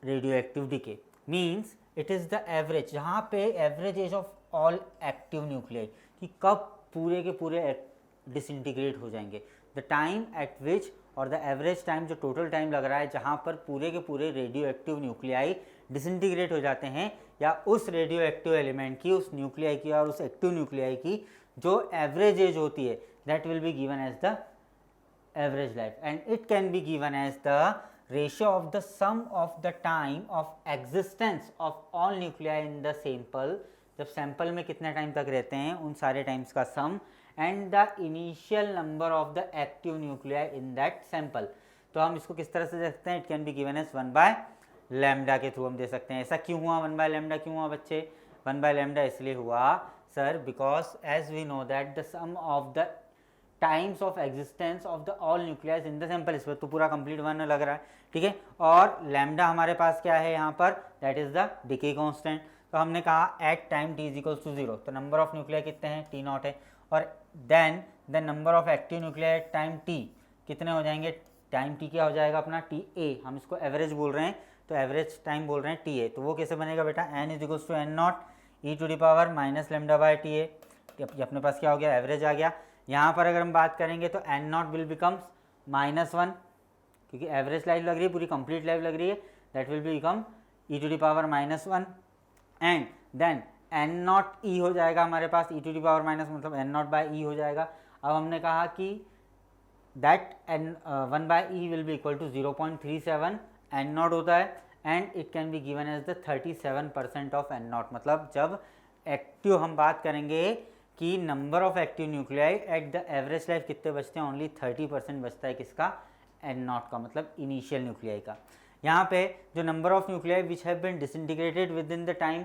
radioactive decay. Means it is the average, जहाँ पे average age of all active nuclei कि कब पूरे के पूरे disintegrate हो जाएंगे, द टाइम एट विच और द एवरेज टाइम, जो टोटल टाइम लग रहा है जहाँ पर पूरे के पूरे रेडियो एक्टिव न्यूक्लियाई डिसइंटीग्रेट हो जाते हैं, या उस रेडियो एक्टिव एलिमेंट की, उस न्यूक्लियाई की और उस एक्टिव न्यूक्लियाई की जो एवरेज एज होती है, that will be given as the average life. And it can be given as the ratio of the sum of the time of existence of all nuclei in the sample, जब sample में कितने time तक रहते हैं उन सारे times का sum, and the initial number of the active nuclei in that sample. तो हम इसको किस तरह से दे सकते हैं, it can be given as 1/λ के थ्रू हम दे सकते हैं। ऐसा क्यों हुआ, 1/λ क्यों हुआ बच्चे, 1/λ इसलिए हुआ sir because as we know that the sum of the times of existence of the all nucleus in the sample, इस पर तो पूरा कंप्लीट 1 लग रहा है, ठीक है। और लैम्डा हमारे पास क्या है यहाँ पर, that is the decay constant. तो हमने कहा at time t is equals to 0, तो नंबर ऑफ न्यूक्लियाई कितने हैं, T0 है, और then the number of active nuclei at time t कितने हो जाएंगे, टाइम t क्या हो जाएगा अपना Ta, हम इसको एवरेज बोल रहे हैं तो एवरेज टाइम बोल रहे हैं Ta, तो वो कैसे बनेगा बेटा, n is equals to n0 e to the power minus lambda by Ta। अपने पास क्या हो गया, एवरेज आ गया। यहाँ पर अगर हम बात करेंगे तो n0 विल बिकम्स -1, क्योंकि एवरेज लाइफ लग रही है, पूरी कंप्लीट लाइफ लग रही है, that will become e to the power -1, and then n0 e हो जाएगा हमारे पास, e to the power minus मतलब n0 बाय e हो जाएगा। अब हमने कहा कि that 1/e will be equal to 0.37 n0 होता है, and it can be given as the 37% of n0। मतलब जब एक्टिव हम बात करेंगे कि number of active nuclei at the average life कितने बचते हैं, ओनली 30% बचता है किसका, n0 का, मतलब इनिशियल न्यूक्लियाई का। यहाँ पे जो number of nuclei which have been disintegrated within the time,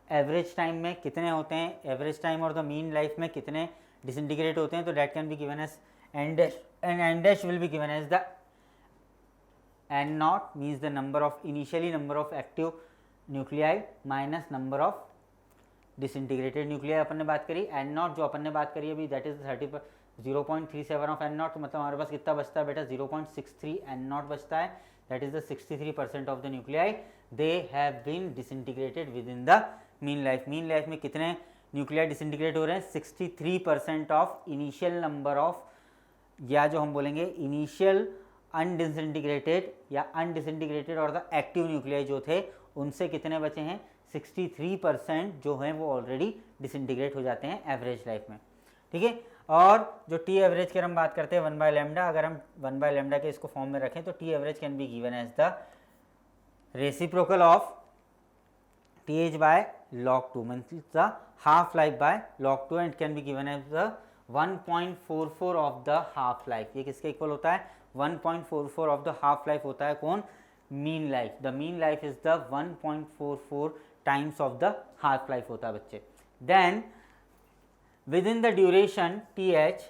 average time में कितने होते हैं, एवरेज टाइम और द मीन लाइफ में कितने डिसइंटीग्रेट होते हैं, तो that can be given as n dash, and n dash will be given as the n0 means the number of initially number of active nuclei minus number of disintegrated nuclei अपन ने बात करी, n0 जो अपन ने बात करी अभी that is 0.37 of n0, तो मतलब हमारे पास कितना बचता है बेटा, 0.63 n0 बचता है, that is the 63% of the nuclei they have been disintegrated within the mean life. Mean life में कितने न्यूक्लियाई डिसइंटीग्रेट हो रहे हैं, 63% ऑफ इनिशियल नंबर ऑफ, या जो हम बोलेंगे इनिशियल अनडिसइंटीग्रेटेड या अनडिसइंटीग्रेटेड और द एक्टिव न्यूक्लियाई जो थे उनसे कितने बचे हैं, 63% जो हैं वो ऑलरेडी डिसइंटीग्रेट हो जाते हैं एवरेज लाइफ में, ठीक है। और जो टी एवरेज की हम बात करते हैं 1/λ, अगर हम 1/λ के इसको फॉर्म में रखें तो T average can be given as the reciprocal of TH by log 2 means the half life by log 2, and can be given as the 1.44 of the half life. ये किसके इक्वल होता है, 1.44 ऑफ द हाफ लाइफ होता है कौन, mean life. The mean life is the 1.44 times of the half life होता है बच्चे। Then within the duration TH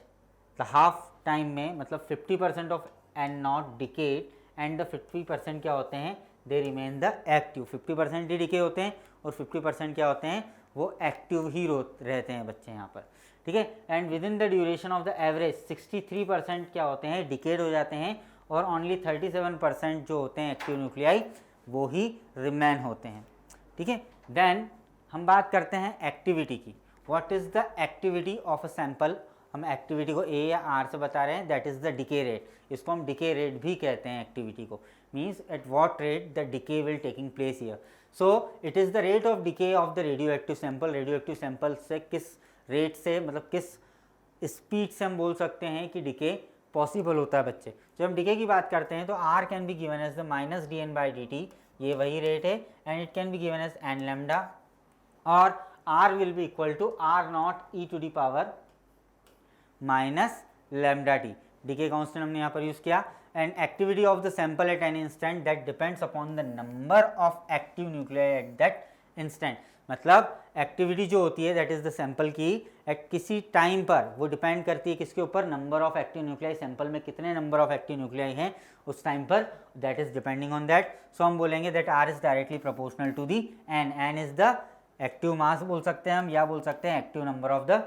the half time में मतलब 50% of n0 decade and the 50% क्या होते हैं, they remain the active. 50% he decay होते हैं और 50% क्या होते हैं, वो एक्टिव ही रहते हैं बच्चे यहाँ पर, ठीक है। And with in the duration of the average 63% क्या होते हैं, डिकेड हो जाते हैं, और ओनली 37% जो होते हैं एक्टिव न्यूक्लियाई वो ही रिमेन होते हैं, ठीक है। देन हम बात करते हैं एक्टिविटी की। What is the activity of a sample, हम एक्टिविटी को ए या आर से बता रहे हैं, that is the decay rate. इसको हम डिके रेट भी कहते हैं एक्टिविटी को, means at what rate the decay will taking place here. So it is the rate of decay of the radioactive sample. Radio active sample से किस rate से, मतलब किस स्पीड से हम बोल सकते हैं कि डिके पॉसिबल होता है बच्चे। जब हम डिके की बात करते हैं तो R can be given as the -dn/dt, ये वही रेट है, and it can be given as n λ, और R will be equal to r0 e to the power -λt। Decay constant हमने यहाँ पर यूज किया। And activity of the sample at an instant that depends upon the number of active nuclei at that instant. मतलब activity जो होती है that is the sample की eight किसी टाइम पर वो डिपेंड करती है किसके ऊपर, number of active nuclei, sample में कितने नंबर ऑफ एक्टिव न्यूक्लियाई हैं उस टाइम पर, that is depending on that. So हम बोलेंगे that R is directly proportional to the N, N is the active mass बोल सकते हैं हम, या बोल सकते हैं active number of the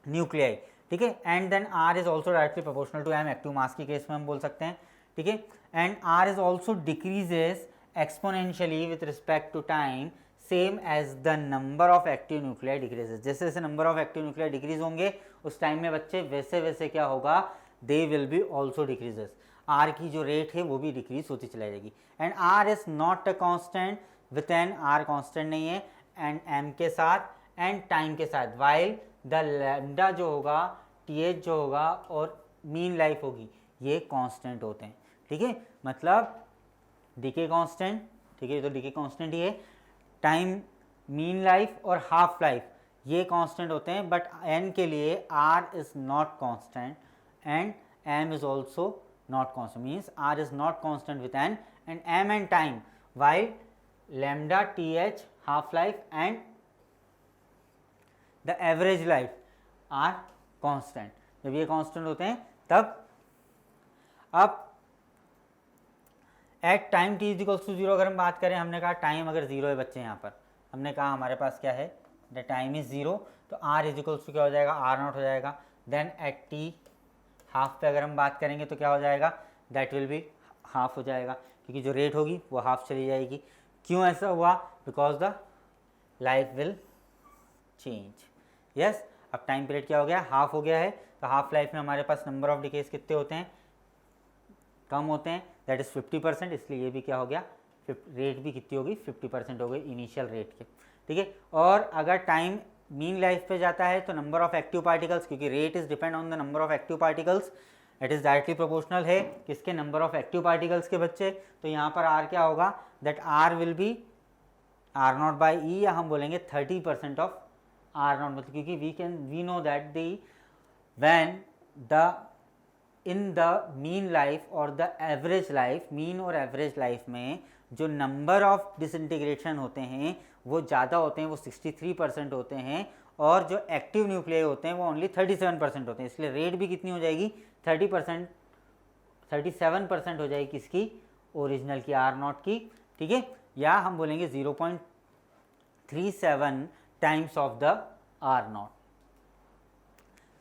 nuclei, ठीक है। And then R is also directly proportional to M, active mass के केस में हम बोल सकते हैं, ठीक है। And R is also decreases exponentially with respect to time same as the number of active nuclei decreases. जैसे जैसे number of active nuclei decrease होंगे उस टाइम में बच्चे वैसे वैसे क्या होगा, they will be also decreases, R की जो रेट है वो भी डिक्रीज होती चलाई जाएगी। And R is not a constant with N, R constant नहीं है एंड एम के साथ एंड टाइम के साथ, वाइल द लैम्डा जो होगा, टी एच जो होगा और मीन लाइफ होगी ये कांस्टेंट होते हैं, ठीक है। मतलब डीके कांस्टेंट, ठीक है, तो डीके कांस्टेंट ही है, टाइम, मीन लाइफ और हाफ लाइफ ये कांस्टेंट होते हैं, बट एन के लिए R is not constant and M is also not constant, means R is not constant with N and M and time, while lambda, T H, half life and the average life are constant. जब ये constant होते हैं तब, अब at time T is equals to zero अगर हम बात करें, हमने कहा टाइम अगर जीरो है बच्चे, यहाँ पर हमने कहा हमारे पास क्या है, द टाइम इज जीरो, तो आर इज इक्वल्स टू क्या हो जाएगा, आर नॉट हो जाएगा। देन एट टी हाफ पे अगर हम बात करेंगे तो क्या हो जाएगा, दैट विल बी हाफ हो जाएगा, क्योंकि जो रेट होगी वो हाफ चली जाएगी। क्यों ऐसा हुआ, because the life will change, yes. अब टाइम पीरियड क्या हो गया, हाफ हो गया है, तो हाफ लाइफ में हमारे पास नंबर ऑफ डिकेज कितने होते हैं, कम होते हैं, दैट इज 50%, इसलिए ये भी क्या हो गया, रेट भी कितनी होगी, 50% हो गई इनिशियल रेट के, ठीक है। और अगर टाइम मीन लाइफ पे जाता है तो नंबर ऑफ एक्टिव पार्टिकल्स, क्योंकि rate is depend on the number of active particles, it is directly proportional है किसके, नंबर ऑफ एक्टिव पार्टिकल्स के बच्चे, तो यहाँ पर आर क्या होगा, that R will be R naught by E, या हम बोलेंगे 30% ऑफ आर नॉट, मतलब क्योंकि we know that the when the in the mean life और द एवरेज लाइफ, मीन और एवरेज लाइफ में जो नंबर ऑफ डिसइंटीग्रेशन होते हैं वो ज़्यादा होते हैं, वो 63% होते हैं, और जो एक्टिव न्यूक्लियाई होते हैं वो ओनली 37% होते हैं, इसलिए रेट भी कितनी हो जाएगी, 37% हो जाएगी किसकी, ओरिजिनल की, आर नॉट की, ठीक है। या हम बोलेंगे 0.37 times of the R not.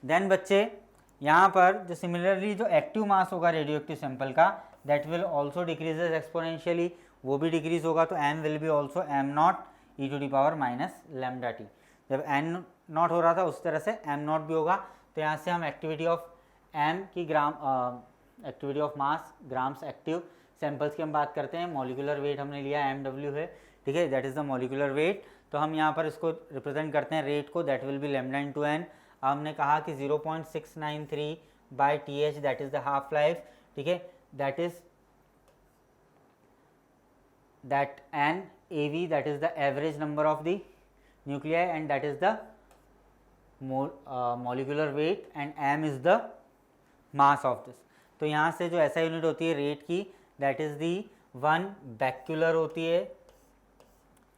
Then बच्चे यहाँ पर जो सिमिलरली जो एक्टिव मास होगा रेडियो एक्टिव सैंपल का, that will also decreases exponentially, वो भी डिक्रीज होगा, तो M will be also M not E to the power minus lambda T. जब एन नॉट हो रहा था उस तरह से एम नॉट भी होगा, तो यहाँ से हम एक्टिविटी ऑफ एम की activity of mass grams active samples की हम बात करते हैं, मॉलिकुलर वेट हमने लिया एम डब्ल्यू है, ठीक है, that is the molecular wait, तो हम यहाँ पर इसको रिप्रेजेंट करते हैं रेट को, that will be lambda into N. हमने कहा कि 0.693 by T H that is the half life, ठीक है, that is that N A V that is the average number of the nuclei and that is the molecular weight and M is the mass of this. तो यहाँ से जो ऐसा unit होती है rate की, दैट इज दी 1 बैक्यूलर होती है,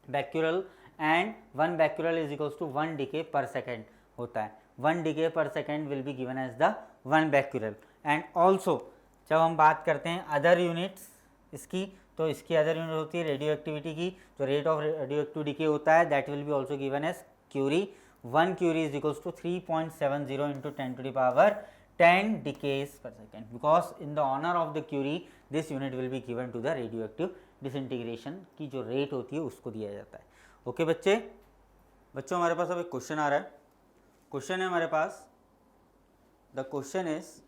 becquerel, and 1 becquerel is equals to 1 decay per second होता है, 1 decay per second will be given as the 1 becquerel. And also जब हम बात करते हैं अदर यूनिट्स इसकी, तो इसकी अदर यूनिट होती है रेडियो एक्टिविटी की, जो rate of radioactive decay होता है that will be also given as curie, 1 curie is equals to 3.70 into 10 to the power 10 decays per second, because in the honor of the Curie this unit will be given to the radioactive disintegration की जो rate होती है उसको दिया जाता है। Okay बच्चे, बच्चों हमारे पास अब एक क्वेश्चन आ रहा है, क्वेश्चन है हमारे पास, the question is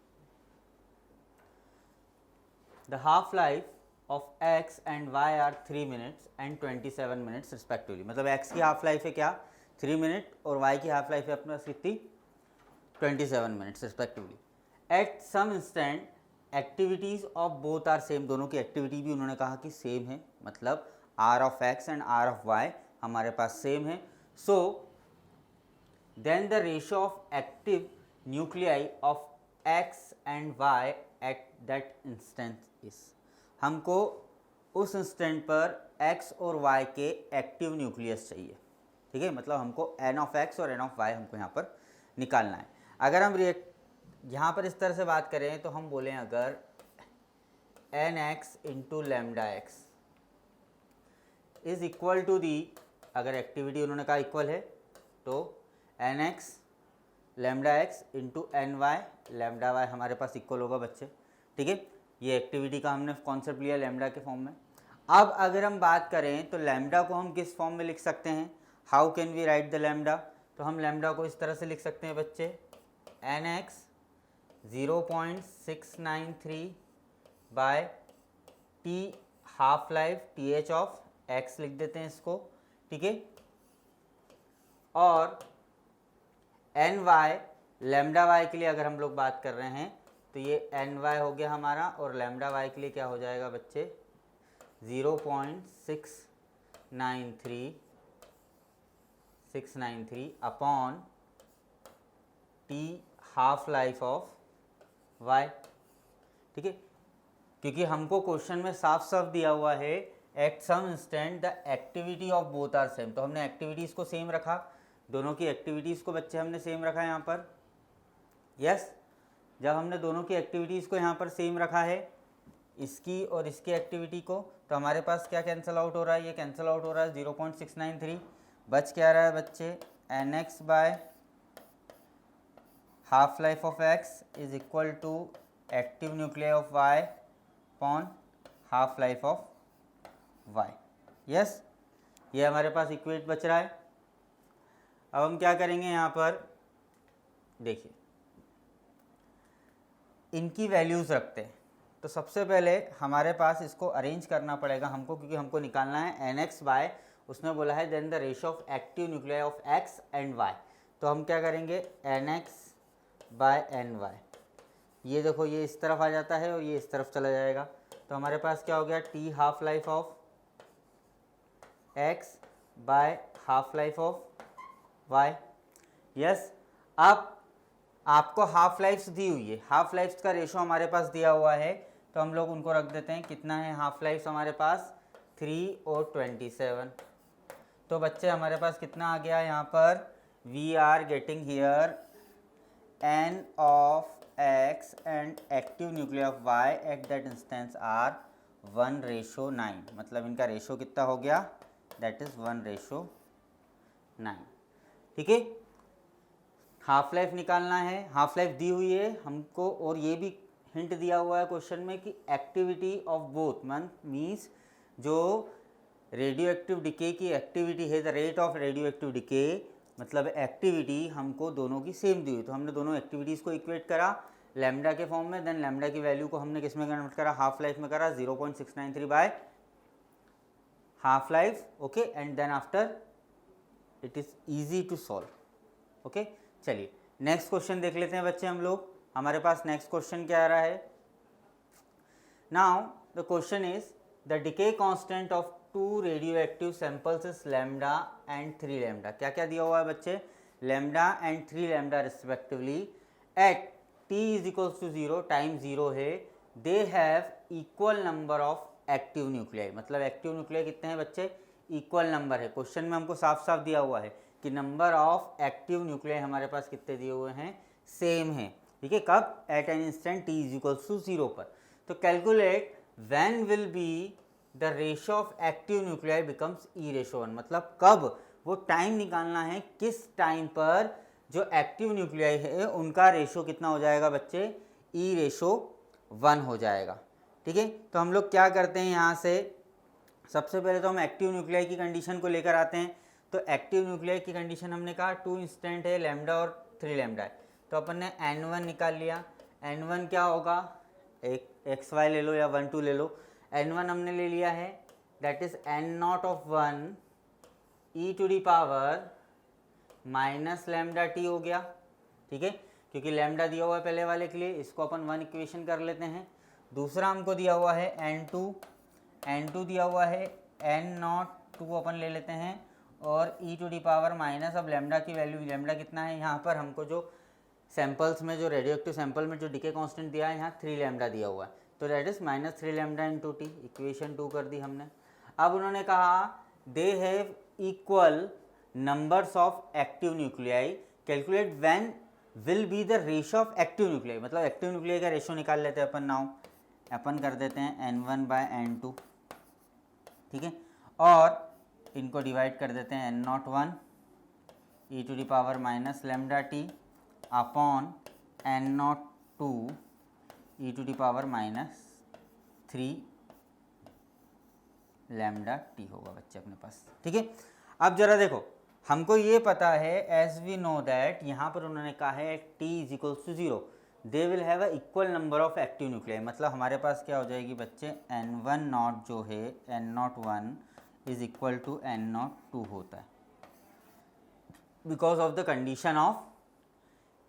the half life of x and y are 3 minutes and 27 minutes respectively, मतलब x की हाफ लाइफ है क्या 3 minute और y की हाफ लाइफ है अपने पास कितनी 27 minutes respectively. At some instant activities of both are same, दोनों की एक्टिविटी भी उन्होंने कहा कि सेम है, मतलब R of X and R of Y हमारे पास सेम है। So then the ratio of active nuclei of X and Y at that instant is, हमको उस इंस्टेंट पर x और y के एक्टिव न्यूक्लियस चाहिए, ठीक है। मतलब हमको n ऑफ x और n ऑफ y हमको यहाँ पर निकालना है। अगर हम यहाँ पर इस तरह से बात करें तो हम बोलें अगर nx into lambda X is equal to the, अगर एक्टिविटी उन्होंने कहा इक्वल है तो nx lambda X into N Y lambda Y हमारे पास इक्वल होगा बच्चे, ठीक है। ये एक्टिविटी का हमने कॉन्सेप्ट लिया लैम्डा के फॉर्म में। अब अगर हम बात करें तो लैम्डा को हम किस फॉर्म में लिख सकते हैं, how can we write the lambda, तो हम लैम्डा को इस तरह से लिख सकते हैं बच्चे, N X 0.693 by T half life T H of X लिख देते हैं इसको, ठीक है। और एन वाई लैम्डा वाई के लिए अगर हम लोग बात कर रहे हैं तो ये एन वाई हो गया हमारा, और लैम्डा वाई के लिए क्या हो जाएगा बच्चे 0.693 upon T half life of Y, ठीक है। क्योंकि हमको क्वेश्चन में साफ साफ दिया हुआ है at some instant the activity of both are same, तो हमने एक्टिविटीज़ को सेम रखा, दोनों की एक्टिविटीज़ को बच्चे हमने सेम रखा है यहाँ पर, यस। जब हमने दोनों की एक्टिविटीज़ को यहाँ पर सेम रखा है, इसकी और इसकी एक्टिविटी को, तो हमारे पास क्या कैंसिल आउट हो रहा है, ये कैंसिल आउट हो रहा है 0.693, बच क्या रहा है बच्चे N X by half life of X is equal to active nuclear of Y upon half life of Y, yes. ये हमारे पास इक्वेट बच रहा है। अब हम क्या करेंगे यहाँ पर, देखिए इनकी वैल्यूज़ रखते हैं। तो सबसे पहले हमारे पास इसको अरेंज करना पड़ेगा हमको, क्योंकि हमको निकालना है एन एक्स बाय, उसने बोला है then the ratio of active nuclear of X and Y. तो हम क्या करेंगे N X by N Y, ये देखो ये इस तरफ आ जाता है और ये इस तरफ चला जाएगा, तो हमारे पास क्या हो गया T half life of X by half life of Y, yes. अब आपको हाफ लाइफ्स दी हुई है, हाफ लाइफ्स का रेशो हमारे पास दिया हुआ है, तो हम लोग उनको रख देते हैं। कितना है हाफ लाइफ्स हमारे पास 3 और 27, तो बच्चे हमारे पास कितना आ गया यहाँ पर, we are getting here N of X and active nuclear of Y at that instance are 1:9, मतलब इनका रेशो कितना हो गया, दैट इज़ 1:9, ठीक है। हाफ लाइफ निकालना है, हाफ लाइफ दी हुई है हमको, और ये भी हिंट दिया हुआ है क्वेश्चन में कि एक्टिविटी ऑफ बोथ मीन्स जो रेडियो एक्टिव डिके की एक्टिविटी है, the rate of radioactive decay, मतलब एक्टिविटी हमको दोनों की सेम दी हुई, तो हमने दोनों एक्टिविटीज़ को इक्वेट करा लैम्डा के फॉर्म में, देन लैम्डा की वैल्यू को हमने किस में कन्वर्ट करा, हाफ लाइफ में करा 0.693 by half life, okay, and then after it is easy to solve, okay. चलिए नेक्स्ट क्वेश्चन देख लेते हैं बच्चे हम लोग। हमारे पास नेक्स्ट क्वेश्चन क्या आ रहा है, now the question is the decay constant of 2 radioactive samples is lambda and 3 lambda. क्या क्या दिया हुआ है बच्चे, lambda and 3 lambda respectively at t is equals to 0, time 0 है, they have equal number of active nuclei, मतलब active nuclei कितने हैं बच्चे, इक्वल नंबर है। क्वेश्चन में हमको साफ साफ दिया हुआ है कि नंबर ऑफ एक्टिव न्यूक्लियाई हमारे पास कितने दिए हुए हैं, सेम है, ठीक है। कब, at an instant t is equals to 0 पर। तो calculate when will be the ratio of active nuclei becomes e:1, मतलब कब, वो टाइम निकालना है किस टाइम पर जो एक्टिव न्यूक्लियाई है उनका रेशो कितना हो जाएगा बच्चे, e:1 हो जाएगा, ठीक है। तो हम लोग क्या करते हैं यहाँ से, सबसे पहले तो हम एक्टिव न्यूक्लियाई की कंडीशन को लेकर आते हैं। तो एक्टिव न्यूक्लियाई की कंडीशन हमने कहा 2 इंस्टेंट है, लैम्डा और 3 लैम्डा है, तो अपन ने n1 निकाल लिया। n1 क्या होगा, एक xy ले लो या 1 2 ले लो, n1 हमने ले लिया है, that is n0 of 1 e⁻ minus lambda t हो गया, ठीक है, क्योंकि लैम्डा दिया हुआ है पहले वाले के लिए, इसको अपन 1 इक्वेशन कर लेते हैं। दूसरा हमको दिया हुआ है n2 दिया हुआ है, n0 2 अपन ले लेते हैं, और e⁻ माइनस, अब लैम्डा की वैल्यू, लैम्डा कितना है यहाँ पर, हमको जो सैंपल्स में, जो रेडियो एक्टिव सैंपल में जो डिके कांस्टेंट दिया है यहाँ 3 लैम्डा दिया हुआ है, तो that is -3 lambda into T, equation 2 कर दी हमने। अब उन्होंने कहा दे have equal numbers of active nuclei, calculate when will be the ratio of active nuclei, मतलब एक्टिव न्यूक्लियाई का रेशो निकाल लेते हैं अपन। नाउ अपन कर देते हैं n1/n2, ठीक है, और इनको डिवाइड कर देते हैं n01 e to the power minus lambda T upon n02 e to the power -3 lambda T होगा बच्चे अपने पास, ठीक है। अब जरा देखो, हमको ये पता है एज वी नो दैट यहाँ पर उन्होंने कहा है t is equals to 0, they will have a equal number of active nuclei, मतलब हमारे पास क्या हो जाएगी बच्चे n1 नॉट जो है n01 is equal to n02 होता है, because of the condition of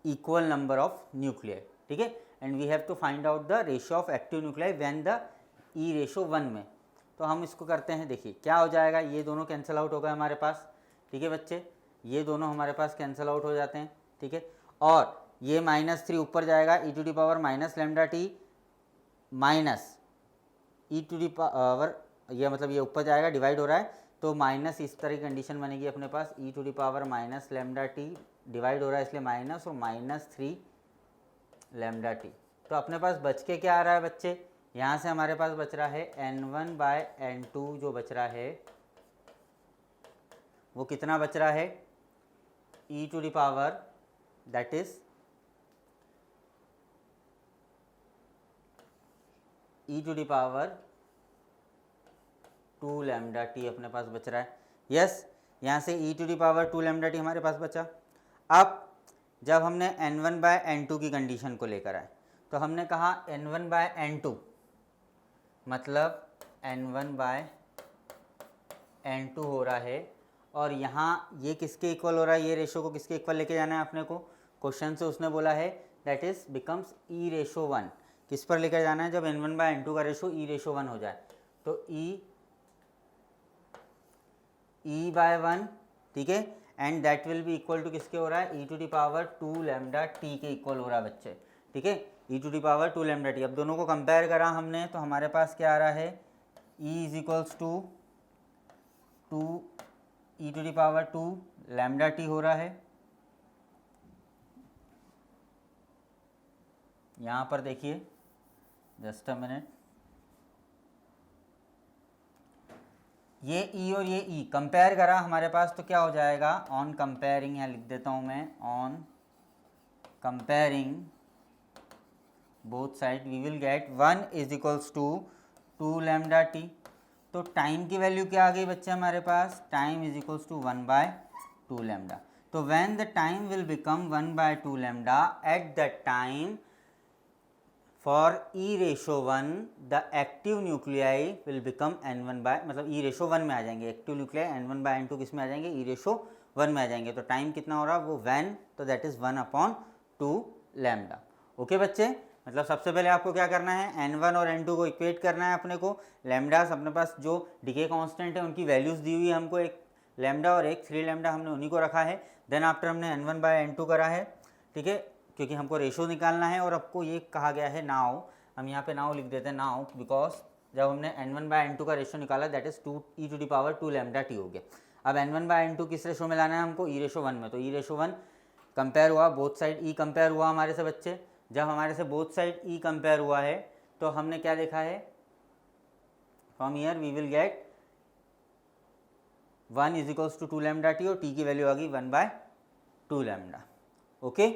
equal number of nuclei, ठीक है। And we have to find out the ratio of active nuclei when the E ratio 1 में। तो हम इसको करते हैं, देखिए क्या हो जाएगा, ये दोनों कैंसिल आउट हो गए हमारे पास, ठीक है बच्चे, ये दोनों हमारे पास कैंसिल आउट हो जाते हैं, ठीक है। और ये -3 ऊपर जाएगा e to the power minus lambda T minus e to the power, ये मतलब ये ऊपर जाएगा, डिवाइड हो रहा है, तो माइनस इस तरह की कंडीशन बनेगी अपने पास e to the power minus lambda T, divide हो रहा है इसलिए माइनस, और -3 लैम्डा टी। तो अपने पास बच के क्या आ रहा है बच्चे, यहाँ से हमारे पास बच रहा है n1/n2 जो बच रहा है वो कितना बच रहा है e to the power, that is e to the power 2 lambda T अपने पास बच रहा है। यस, यहाँ से e to the power 2 lambda T हमारे पास बचा। अब जब हमने n1/n2 की कंडीशन को लेकर आए तो हमने कहा n1/n2 मतलब n1/n2 हो रहा है, और यहाँ ये किसके इक्वल हो रहा है, ये रेशो को किसके इक्वल लेके जाना है अपने को, क्वेश्चन से उसने बोला है that is becomes e ratio 1, किस पर लेकर जाना है, जब n1/n2 का रेशो e रेशो 1 हो जाए, तो e/1, ठीक है, and that will be equal to किसके हो रहा है, e to the power 2 lambda t के इक्वल हो रहा है बच्चे, ठीक है, e to the power 2 lambda t. अब दोनों को कंपेयर करा हमने तो हमारे पास क्या आ रहा है, e is equals to 2 e to the power 2 lambda t हो रहा है। यहाँ पर देखिए, जस्ट अ मिनट, ये e और ये e कंपेयर करा हमारे पास तो क्या हो जाएगा, ऑन कंपेयरिंग, यहाँ लिख देता हूँ मैं, on comparing both side we will get 1 is equals to 2 lambda t. तो टाइम की वैल्यू क्या आ गई बच्चे हमारे पास, time is equals to 1/2 lambda. तो when the time will become 1/2 lambda, at the time for e ratio 1 the active nuclei will become n1/, मतलब e रेशो 1 में आ जाएंगे, एक्टिव न्यूक्लियाई n1/n2 किस में आ जाएंगे, e रेशो 1 में आ जाएंगे। तो टाइम कितना हो रहा है वो वैन, तो दैट इज 1/2 लैम्डा। ओके बच्चे, मतलब सबसे पहले आपको क्या करना है, n1 और n2 को इक्वेट करना है अपने को, लैम्डास अपने पास जो डिके कांस्टेंट है उनकी वैल्यूज दी हुई है हमको, एक लैम्डा और एक 3 लैम्डा, हमने उन्हीं को रखा है। देन आफ्टर हमने n1/n2 करा है, ठीक है, क्योंकि हमको रेशो निकालना है, और आपको ये कहा गया है नाउ, हम यहाँ पे नाउ लिख देते हैं नाउ, बिकॉज जब हमने n1/n2 का रेशो निकाला that is 2 e to the power 2 lambda t हो गया। अब n1/n2 किस रेशो में लाना है हमको, e रेशो 1 में, तो e रेशो 1 कंपेयर हुआ, बोथ साइड e कंपेयर हुआ हमारे से बच्चे। जब हमारे से बोथ साइड e कंपेयर हुआ है तो हमने क्या देखा है, from here we will get 1 is equals to 2 lambda T, और t की वैल्यू आ गई 1/2 लैम्डा। ओके।